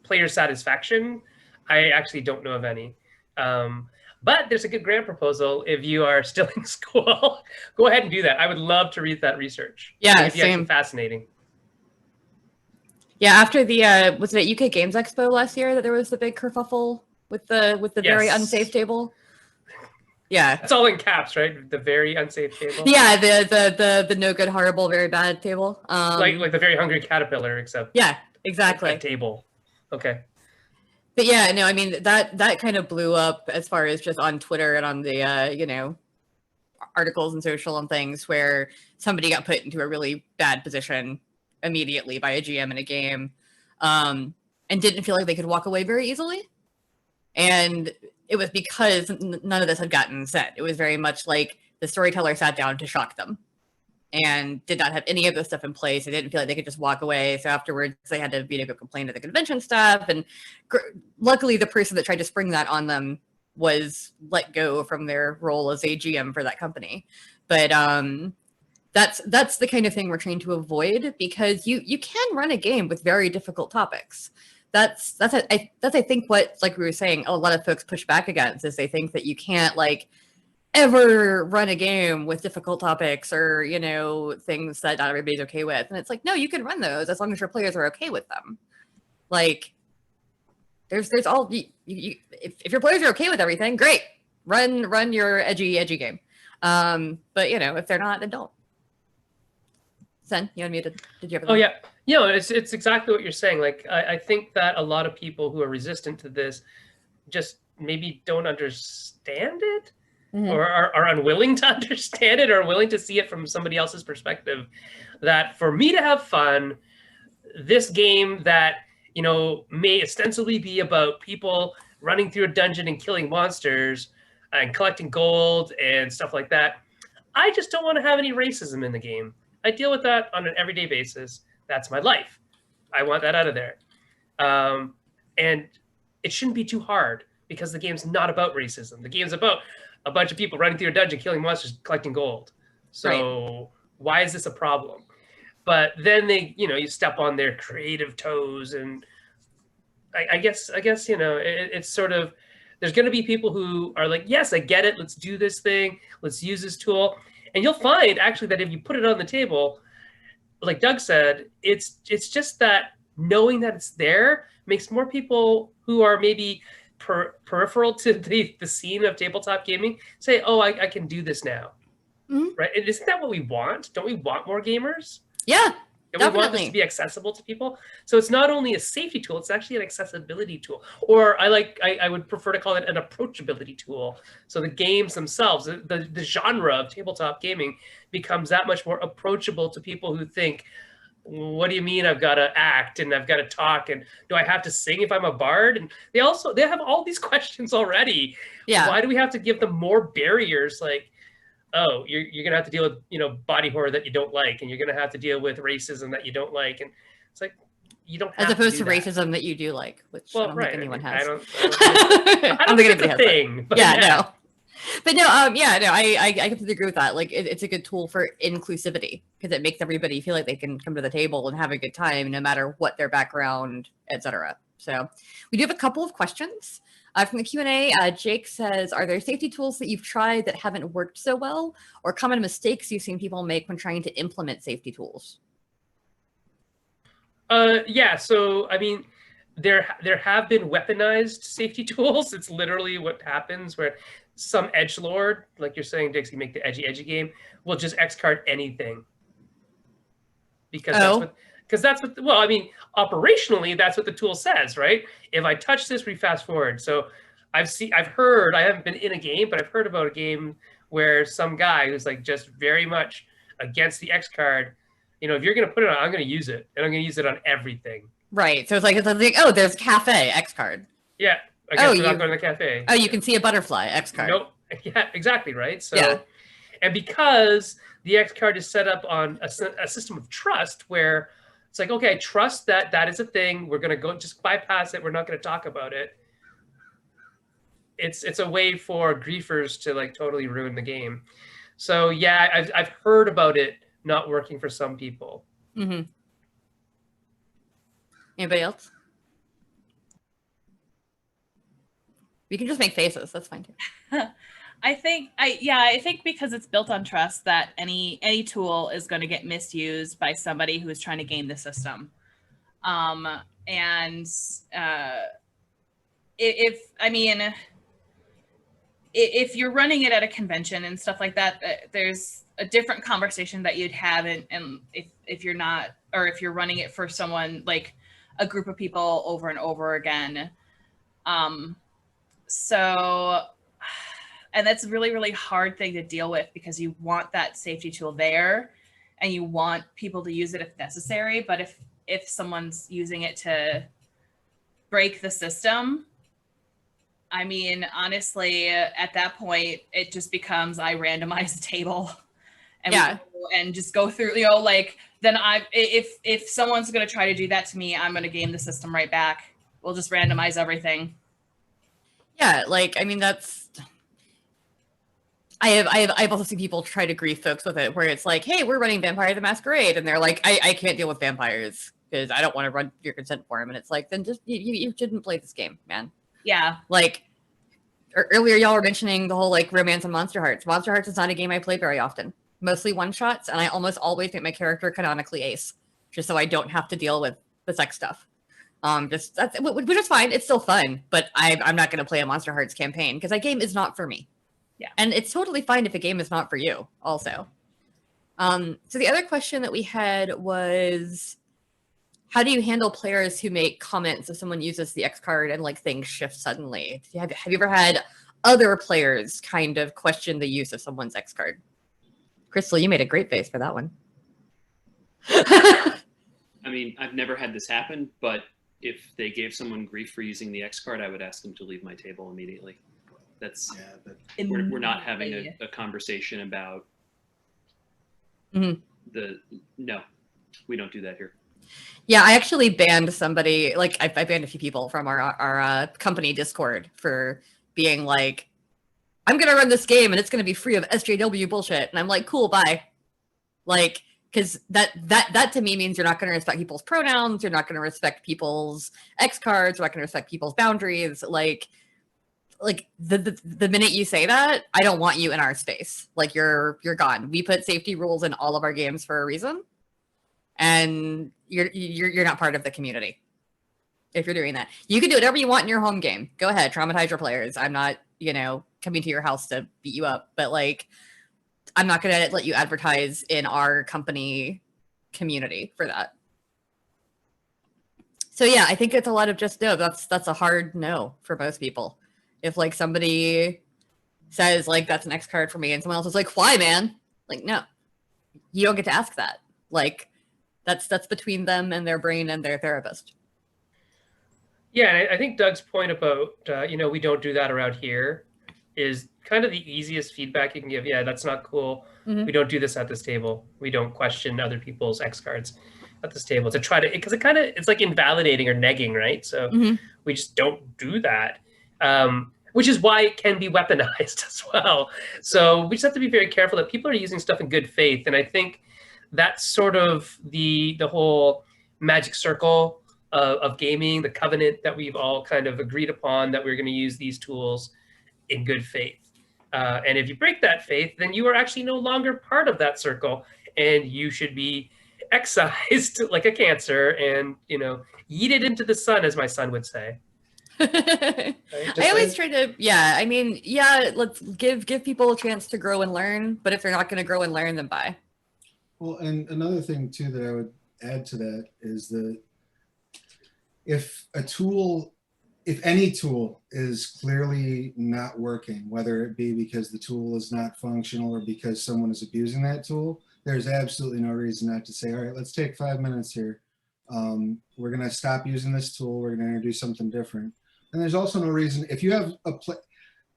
player satisfaction, I actually don't know of any. But there's a good grant proposal if you are still in school. Go ahead and do that. I would love to read that research. I Yeah, think it'd be actually same. fascinating. Yeah, after the was it at UK Games Expo last year that there was the big kerfuffle with the very Yes. unsafe table? Yeah. It's all in caps, right? The very unsafe table. Yeah, the no good, horrible, very bad table. Like the very hungry caterpillar, except yeah, exactly. a table. Okay. But yeah, no, I mean that kind of blew up as far as just on Twitter and on the articles and social and things where somebody got put into a really bad position immediately by a GM in a game, and didn't feel like they could walk away very easily. And it was because none of this had gotten said. It was very much like the storyteller sat down to shock them and did not have any of this stuff in place. They didn't feel like they could just walk away. So afterwards, they had to go complain to the convention staff. And luckily, the person that tried to spring that on them was let go from their role as a GM for that company. But that's the kind of thing we're trying to avoid, because you can run a game with very difficult topics. That's I think what, like we were saying, a lot of folks push back against is they think that you can't like ever run a game with difficult topics or things that not everybody's okay with. And it's like, no, you can run those as long as your players are okay with them. Like there's all if your players are okay with everything, great, run your edgy game. But if they're not, then don't. Sen, you unmuted. Did you ever? Oh yeah, it's exactly what you're saying. Like I think that a lot of people who are resistant to this just maybe don't understand it, or are unwilling to understand it, or unwilling to see it from somebody else's perspective. That for me to have fun, this game that may ostensibly be about people running through a dungeon and killing monsters and collecting gold and stuff like that, I just don't want to have any racism in the game. I deal with that on an everyday basis. That's my life. I want that out of there. And it shouldn't be too hard, because the game's not about racism. The game's about a bunch of people running through a dungeon, killing monsters, collecting gold. So why is this a problem? But then they, you step on their creative toes, and I guess it's sort of, there's going to be people who are like, yes, I get it. Let's do this thing. Let's use this tool. And you'll find actually that if you put it on the table, like Doug said, it's just that knowing that it's there makes more people who are maybe peripheral to the scene of tabletop gaming say, oh, I can do this now. Right? And isn't that what we want? Don't we want more gamers? Yeah. And we want this to be accessible to people. So it's not only a safety tool, it's actually an accessibility tool. Or I would prefer to call it an approachability tool. So the games themselves, the genre of tabletop gaming becomes that much more approachable to people who think, what do you mean I've got to act and I've got to talk, and do I have to sing if I'm a bard? And they have all these questions already. Yeah. Why do we have to give them more barriers? Like, oh, you're going to have to deal with, body horror that you don't like, and you're going to have to deal with racism that you don't like. And it's like, you don't have as opposed to that. racism that you do like, which I don't think anyone has. I don't think it's a thing. But no. But no, I completely agree with that. Like, it's a good tool for inclusivity, because it makes everybody feel like they can come to the table and have a good time, no matter what their background, etc. So we do have a couple of questions. From the Q&A, Jake says, are there safety tools that you've tried that haven't worked so well, or common mistakes you've seen people make when trying to implement safety tools? Yeah, so I mean, there have been weaponized safety tools. It's literally what happens, where some edgelord, like you're saying, Dixie, make the edgy game, will just X-card anything. Because that's what, well, I mean, operationally, that's what the tool says, right? If I touch this, we fast forward. So I've heard, I haven't been in a game, but I've heard about a game where some guy who's like just very much against the X card, if you're going to put it on, I'm going to use it, and I'm going to use it on everything. Right. So it's like, oh, there's cafe X card. Yeah. I guess we're not going to the cafe. Oh, you can see a butterfly X card. Nope. Yeah, exactly. Right. So, yeah. And because the X card is set up on a system of trust where It's like, okay, I trust that that is a thing. We're going to go just bypass it. We're not going to talk about it. It's a way for griefers to like totally ruin the game. So yeah, I've heard about it not working for some people. Mm-hmm. Anybody else? We can just make faces. That's fine too. I think because it's built on trust that any tool is going to get misused by somebody who is trying to game the system. And if you're running it at a convention and stuff like that, there's a different conversation that you'd have, and if you're not, or if you're running it for someone like a group of people over and over again. So, and that's a really, really hard thing to deal with because you want that safety tool there and you want people to use it if necessary. But if someone's using it to break the system, I mean, honestly, at that point, it just becomes I randomize the table and just go through, then if someone's going to try to do that to me, I'm going to game the system right back. We'll just randomize everything. Yeah, I mean, that's. I've also seen people try to grief folks with it, where it's like, hey, we're running Vampire the Masquerade, and they're like, I can't deal with vampires because I don't want to run your consent form, and it's like, then just you shouldn't play this game, man. Yeah. Earlier, y'all were mentioning the whole romance and Monster Hearts. Monster Hearts is not a game I play very often. Mostly one shots, and I almost always make my character canonically ace, just so I don't have to deal with the sex stuff. Which is fine. It's still fun, but I'm not going to play a Monster Hearts campaign because that game is not for me. Yeah. And it's totally fine if a game is not for you also. So the other question that we had was, how do you handle players who make comments if someone uses the X card and things shift suddenly? Have you ever had other players kind of question the use of someone's X card? Crystal, you made a great face for that one. I mean, I've never had this happen, but if they gave someone grief for using the X card, I would ask them to leave my table immediately. We're not having a conversation about no, we don't do that here. Yeah, I actually banned somebody, I banned a few people from our company Discord for being like, I'm going to run this game and it's going to be free of SJW bullshit. And I'm like, cool, bye. Because that to me means you're not going to respect people's pronouns, you're not going to respect people's X cards, you're not going to respect people's boundaries. The minute you say that, I don't want you in our space. You're gone. We put safety rules in all of our games for a reason, and you're not part of the community if you're doing that. You can do whatever you want in your home game. Go ahead, traumatize your players. I'm not, coming to your house to beat you up, but I'm not going to let you advertise in our company community for that. So yeah, I think it's a lot of just no. That's a hard no for most people. If somebody says that's an X card for me and someone else is like, why, man? No, you don't get to ask that. That's between them and their brain and their therapist. Yeah, and I think Doug's point about, we don't do that around here is kind of the easiest feedback you can give. Yeah, that's not cool. Mm-hmm. We don't do this at this table. We don't question other people's X cards at this table to try to, because it's invalidating or negging, right? So we just don't do that. Which is why it can be weaponized as well. So we just have to be very careful that people are using stuff in good faith. And I think that's sort of the whole magic circle of gaming, the covenant that we've all kind of agreed upon, that we're going to use these tools in good faith. And if you break that faith, then you are actually no longer part of that circle, and you should be excised like a cancer and, yeeted into the sun, as my son would say. Right? I always try to, let's give people a chance to grow and learn, but if they're not going to grow and learn, then bye. Well, and another thing too that I would add to that is that if any tool is clearly not working, whether it be because the tool is not functional or because someone is abusing that tool, there's absolutely no reason not to say, all right, let's take 5 minutes here. We're going to stop using this tool. We're going to introduce something different. And there's also no reason, if you have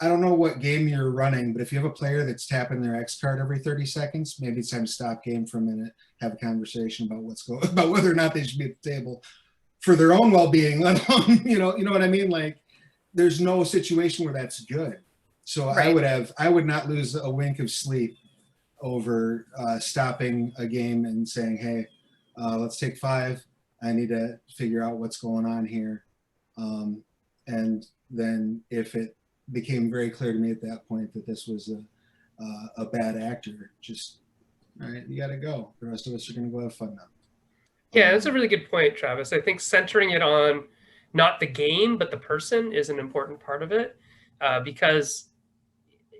I don't know what game you're running, but if you have a player that's tapping their X card every 30 seconds, maybe it's time to stop game for a minute, have a conversation about about whether or not they should be at the table for their own well-being, let alone, you know what I mean? Like, there's no situation where that's good. So Right. I would not lose a wink of sleep over stopping a game and saying, hey, let's take 5. I need to figure out what's going on here. And then if it became very clear to me at that point that this was a bad actor, just, all right, you got to go. The rest of us are going to go have fun now. Yeah, that's a really good point, Travis. I think centering it on not the game, but the person is an important part of it. Because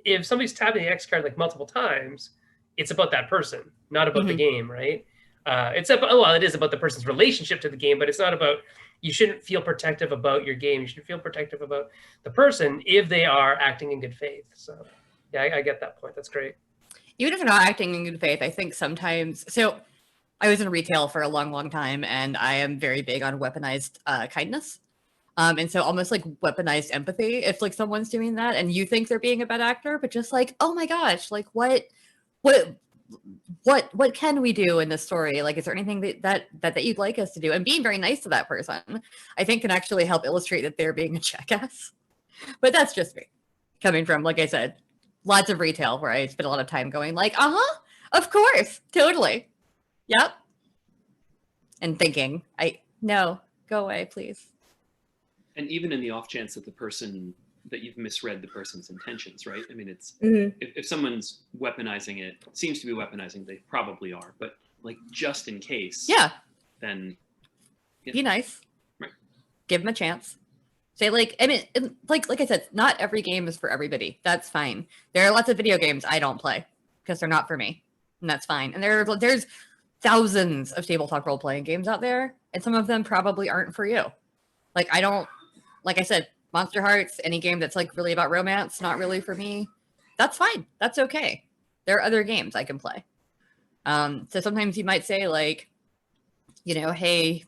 if somebody's tapping the X card like multiple times, it's about that person, not about the game, right? It's about, well, it is about the person's relationship to the game, but it's not about, you shouldn't feel protective about your game. You should feel protective about the person if they are acting in good faith. So yeah, I get that point. That's great. Even if they're not acting in good faith, I think sometimes, so I was in retail for a long, long time, and I am very big on weaponized kindness. And so almost like weaponized empathy, if like someone's doing that and you think they're being a bad actor, but just like, oh my gosh, like what can we do in this story? Like, is there anything that you'd like us to do? And being very nice to that person, I think, can actually help illustrate that they're being a jackass. But that's just me, coming from, like I said, lots of retail where I spent a lot of time going like, of course, totally, yep, and thinking, no, go away, please. And even in the off chance that that you've misread the person's intentions, right? I mean, it's if someone's weaponizing it, seems to be weaponizing, they probably are. But like, just in case, then be nice, right? Give them a chance. Say like, I mean, like I said, not every game is for everybody. That's fine. There are lots of video games I don't play because they're not for me, and that's fine. And there's thousands of tabletop role playing games out there, and some of them probably aren't for you. Like, like I said, Monster Hearts, any game that's like really about romance, not really for me. That's fine. That's okay. There are other games I can play. So sometimes you might say like, hey,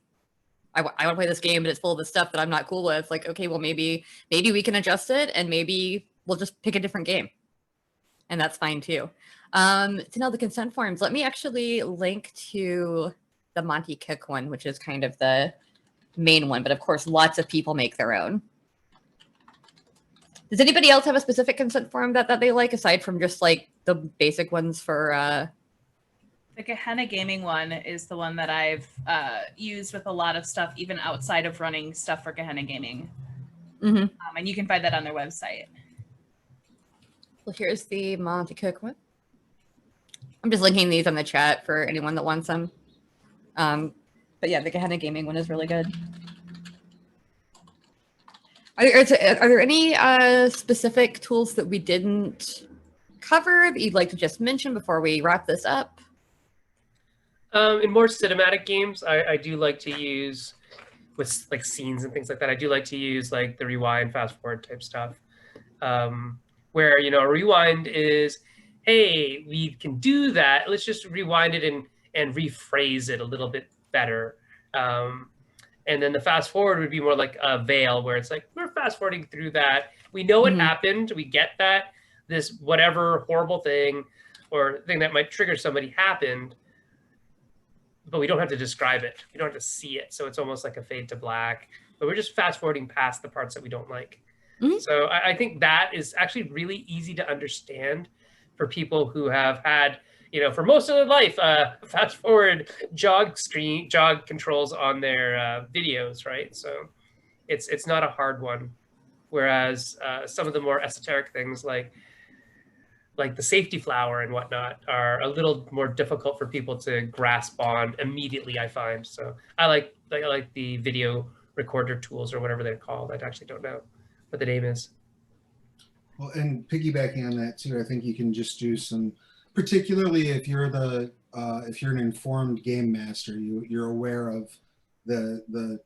I want to play this game, but it's full of the stuff that I'm not cool with. Like, okay, well, maybe we can adjust it, and maybe we'll just pick a different game. And that's fine too. To know the consent forms, let me actually link to the Monty Cook one, which is kind of the main one, but of course lots of people make their own. Does anybody else have a specific consent form that they like, aside from just like the basic ones for the Gehenna Gaming one is the one that I've used with a lot of stuff, even outside of running stuff for Gehenna Gaming. And you can find that on their website. Well, here's the Monty Cook one. I'm just linking these on the chat for anyone that wants them. But yeah, the Gehenna Gaming one is really good. Are there any specific tools that we didn't cover that you'd like to just mention before we wrap this up? In more cinematic games, I do like to use, with like scenes and things like that, I do like to use like the rewind, fast forward type stuff. Where, a rewind is, hey, we can do that. Let's just rewind it and rephrase it a little bit better. And then the fast forward would be more like a veil, where it's like, we're fast forwarding through that. We know what happened. We get that this whatever horrible thing or thing that might trigger somebody happened, but we don't have to describe it. We don't have to see it. So it's almost like a fade to black, but we're just fast forwarding past the parts that we don't like. So I think that is actually really easy to understand for people who have had, for most of their life, fast forward jog controls on their videos, right? So it's not a hard one. Whereas some of the more esoteric things like the safety flower and whatnot are a little more difficult for people to grasp on immediately, I find. So I like the video recorder tools or whatever they're called. I actually don't know what the name is. Well, and piggybacking on that too, I think you can just do some, particularly if you're if you're an informed game master, you're aware of the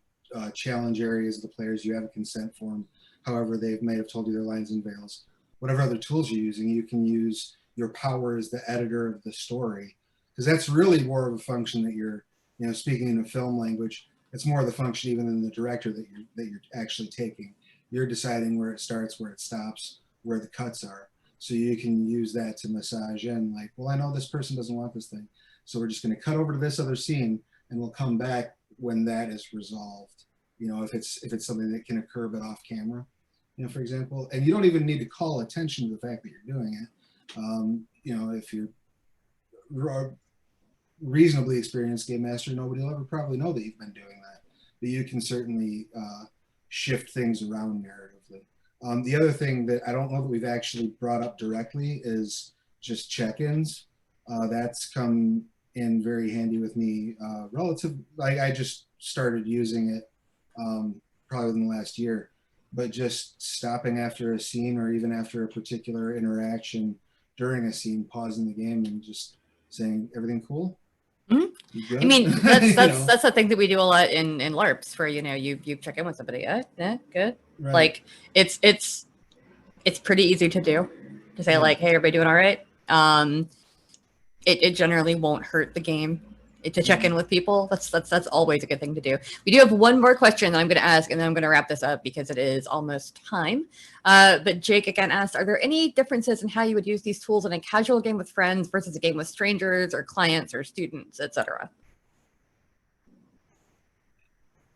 challenge areas of the players. You have a consent form. However, they may have told you their lines and veils. Whatever other tools you're using, you can use your power as the editor of the story, because that's really more of a function that you're, speaking in a film language. It's more of the function even than the director that you're actually taking. You're deciding where it starts, where it stops, where the cuts are. So you can use that to massage in, like, well, I know this person doesn't want this thing, so we're just going to cut over to this other scene, and we'll come back when that is resolved. You know, if it's something that can occur but off camera, you know, for example, and you don't even need to call attention to the fact that you're doing it. You know, if you're a reasonably experienced game master, nobody will ever probably know that you've been doing that, but you can certainly shift things around narratively. The other thing that I don't know that we've actually brought up directly is just check-ins. That's come in very handy with me like I just started using it probably in the last year, but just stopping after a scene or even after a particular interaction during a scene, pausing the game and just saying, everything cool? Mm-hmm. I mean, that's the thing that we do a lot in LARPs, where, you know, you check in with somebody. Yeah, good. Right. Like it's pretty easy to do, to say, like, hey, everybody doing all right? It generally won't hurt the game to check in with people. That's always a good thing to do. We do have one more question that I'm going to ask, and then I'm going to wrap this up because it is almost time. But Jake again asked, are there any differences in how you would use these tools in a casual game with friends versus a game with strangers or clients or students, etc.?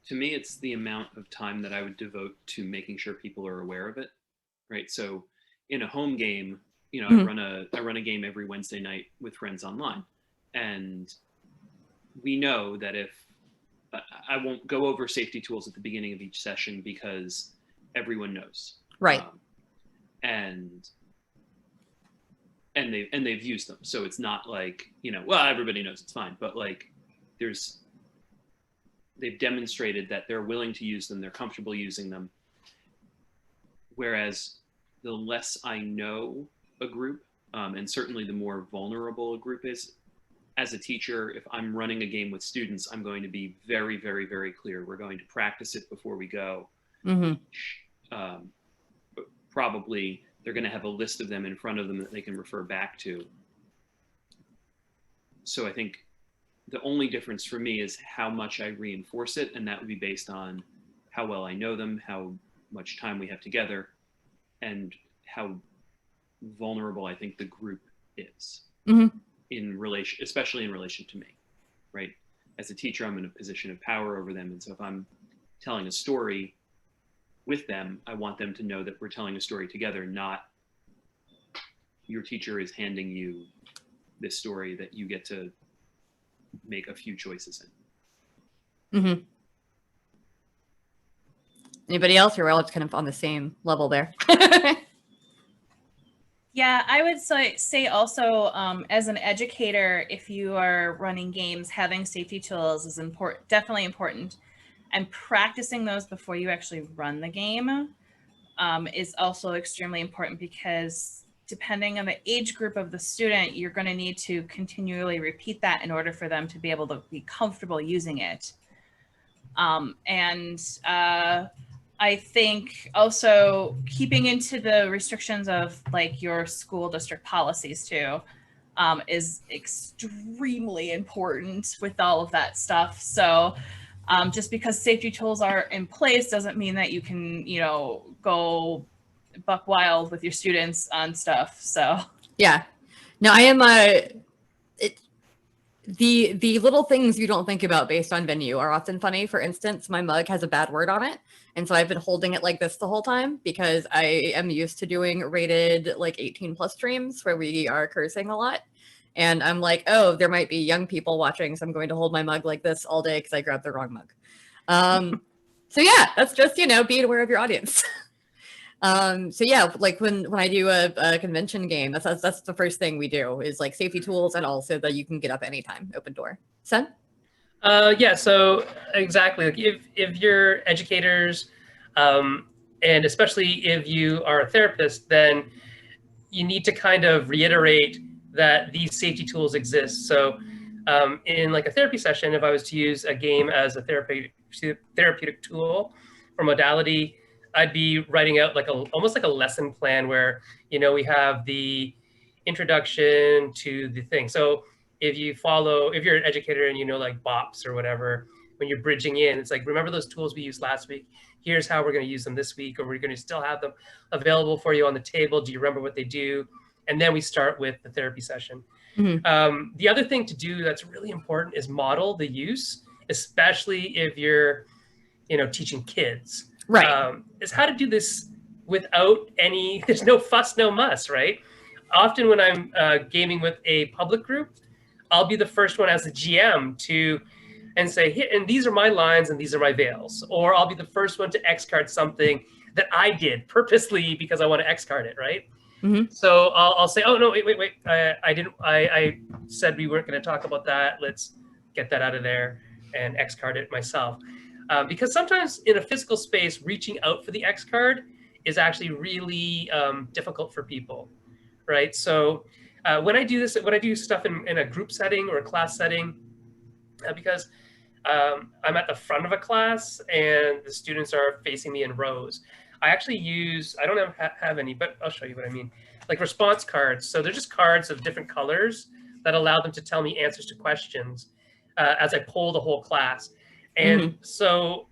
To me, it's the amount of time that I would devote to making sure people are aware of it, right? So in a home game, you know, I run a game every Wednesday night with friends online, and we know that if I won't go over safety tools at the beginning of each session because everyone knows, right? And they've used them, so it's not like, you know, well, everybody knows it's fine, but like they've demonstrated that they're willing to use them, they're comfortable using them. Whereas the less I know a group, and certainly the more vulnerable a group is, as a teacher, if I'm running a game with students, I'm going to be very, very, very clear. We're going to practice it before we go. Probably they're going to have a list of them in front of them that they can refer back to. So I think the only difference for me is how much I reinforce it, and that would be based on how well I know them, how much time we have together, and how vulnerable I think the group is in relation, especially in relation to me, right? As a teacher, I'm in a position of power over them, and so if I'm telling a story with them, I want them to know that we're telling a story together, not your teacher is handing you this story that you get to make a few choices in. Anybody else, or we're all just kind of on the same level there? Yeah, I would say also, as an educator, if you are running games, having safety tools is definitely important. And practicing those before you actually run the game is also extremely important, because depending on the age group of the student, you're going to need to continually repeat that in order for them to be able to be comfortable using it. I think also keeping into the restrictions of like your school district policies too is extremely important with all of that stuff. So just because safety tools are in place doesn't mean that you can, you know, go buck wild with your students on stuff. So yeah, no, I am the little things you don't think about based on venue are often funny. For instance, my mug has a bad word on it, and so I've been holding it like this the whole time because I am used to doing rated like 18+ streams where we are cursing a lot. And I'm like, oh, there might be young people watching, so I'm going to hold my mug like this all day because I grabbed the wrong mug. So yeah, that's just, you know, being aware of your audience. So yeah, like when I do a convention game, that's the first thing we do is like safety tools, and also that you can get up anytime, open door. Sen? Yeah, so exactly. Like if you're educators, and especially if you are a therapist, then you need to kind of reiterate that these safety tools exist. So in like a therapy session, if I was to use a game as a therapeutic tool or modality, I'd be writing out like almost like a lesson plan where, you know, we have the introduction to the thing. So if you're an educator and you know like BOPs or whatever, when you're bridging in. It's like, remember those tools we used last week? Here's how we're going to use them this week, or we're going to still have them available for you on the table. Do you remember what they do? And then we start with the therapy session. The other thing to do that's really important is model the use, especially if you're, teaching kids. Right. Is how to do this without there's no fuss, no muss, right? Often when I'm gaming with a public group, I'll be the first one as a GM and say, here, and these are my lines and these are my veils. Or I'll be the first one to X card something that I did purposely because I want to X card it, right? So I'll say, oh no, wait. I said we weren't going to talk about that. Let's get that out of there and X card it myself. Because sometimes in a physical space, reaching out for the X card is actually really difficult for people, right? So when I do stuff in a group setting or a class setting, because I'm at the front of a class and the students are facing me in rows, I actually I don't have any, but I'll show you what I mean. Like response cards. So they're just cards of different colors that allow them to tell me answers to questions as I poll the whole class. And so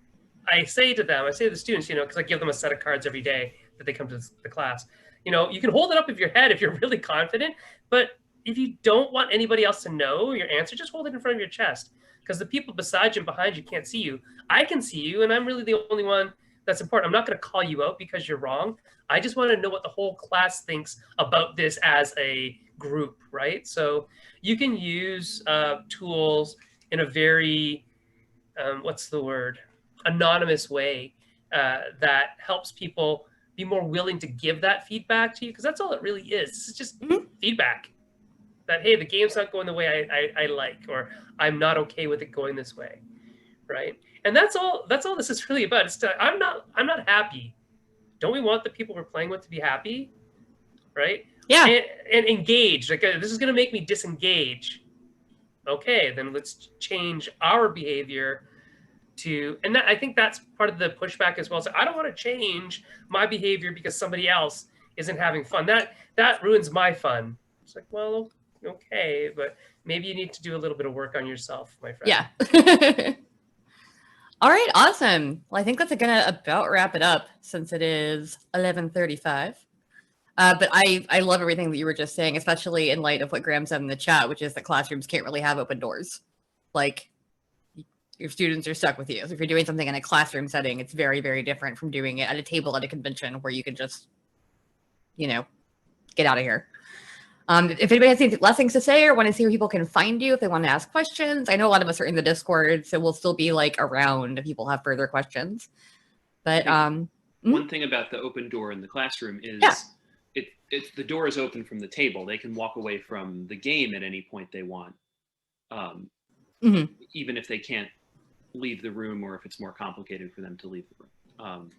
I say to the students, because I give them a set of cards every day that they come to the class, you can hold it up of your head if you're really confident, but if you don't want anybody else to know your answer, just hold it in front of your chest, because the people beside you and behind you can't see you. I can see you, and I'm really the only one that's important. I'm not going to call you out because you're wrong. I just want to know what the whole class thinks about this as a group, right? So you can use tools in a very, anonymous way that helps people be more willing to give that feedback to you, because that's all it really is. This is just feedback that, hey, the game's not going the way I like, or I'm not okay with it going this way, right? And that's all this is really about. I'm not happy. Don't we want the people we're playing with to be happy, right? Yeah. And engaged. Like, this is going to make me disengage. Okay, then let's change our behavior and I think that's part of the pushback as well. So I don't want to change my behavior because somebody else isn't having fun. That ruins my fun. It's like, well, okay, but maybe you need to do a little bit of work on yourself, my friend. Yeah. All right, awesome. Well, I think that's gonna about wrap it up since it is 11:35. But I love everything that you were just saying, especially in light of what Graham said in the chat, which is that classrooms can't really have open doors. Like, your students are stuck with you. So if you're doing something in a classroom setting, it's very, very different from doing it at a table at a convention where you can just, get out of here. If anybody has any last things to say or want to see where people can find you if they want to ask questions, I know a lot of us are in the Discord, so we'll still be around if people have further questions. But one thing about the open door in the classroom is the door is open from the table. They can walk away from the game at any point they want, even if they can't leave the room, or if it's more complicated for them to leave the room.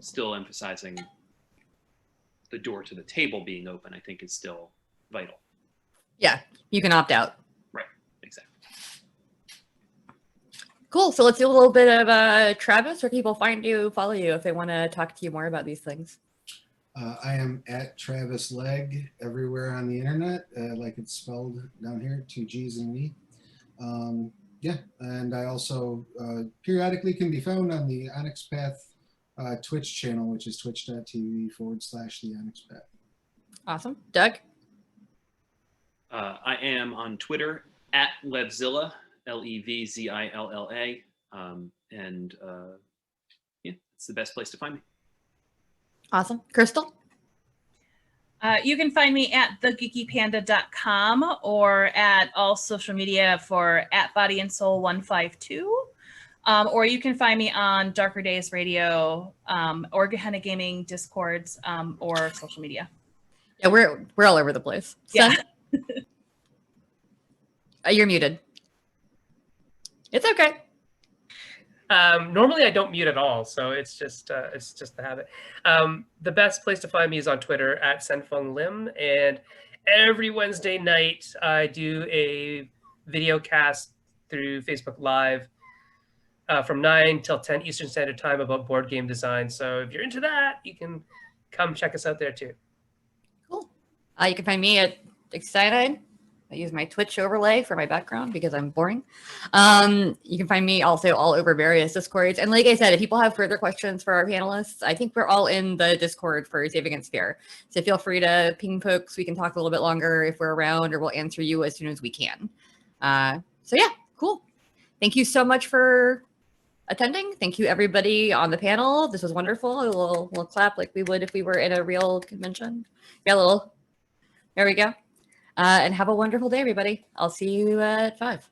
Still emphasizing the door to the table being open, I think, is still vital. Yeah, you can opt out. Right, exactly. Cool. So let's do a little bit of Travis. Where people find you, follow you if they want to talk to you more about these things. I am at Travis Legge everywhere on the internet, like it's spelled down here, 2 G's and an E. And I also periodically can be found on the Onyx Path Twitch channel, which is twitch.tv/the Onyx Path. Awesome. Doug? I am on Twitter at Levzilla, Levzilla. It's the best place to find me. Awesome. Crystal? You can find me at thegeekypanda.com or at all social media for @BodyAndSoul152. Or you can find me on Darker Days Radio, or Gehenna Gaming Discords, or social media. Yeah, we're all over the place. Yeah. You're muted. It's okay. Normally I don't mute at all, so it's just the habit. The best place to find me is on Twitter at senfenglim, and every Wednesday night I do a video cast through Facebook Live from 9 till 10 Eastern Standard Time about board game design. So if you're into that, you can come check us out there too. Cool. You can find me at Excited I use my Twitch overlay for my background because I'm boring. You can find me also all over various Discords. And like I said, if people have further questions for our panelists, I think we're all in the Discord for Save Against Fear. So feel free to ping folks. We can talk a little bit longer if we're around, or we'll answer you as soon as we can. So yeah, cool. Thank you so much for attending. Thank you everybody on the panel. This was wonderful. A little clap like we would if we were in a real convention. Yeah, there we go. And have a wonderful day, everybody. I'll see you at 5.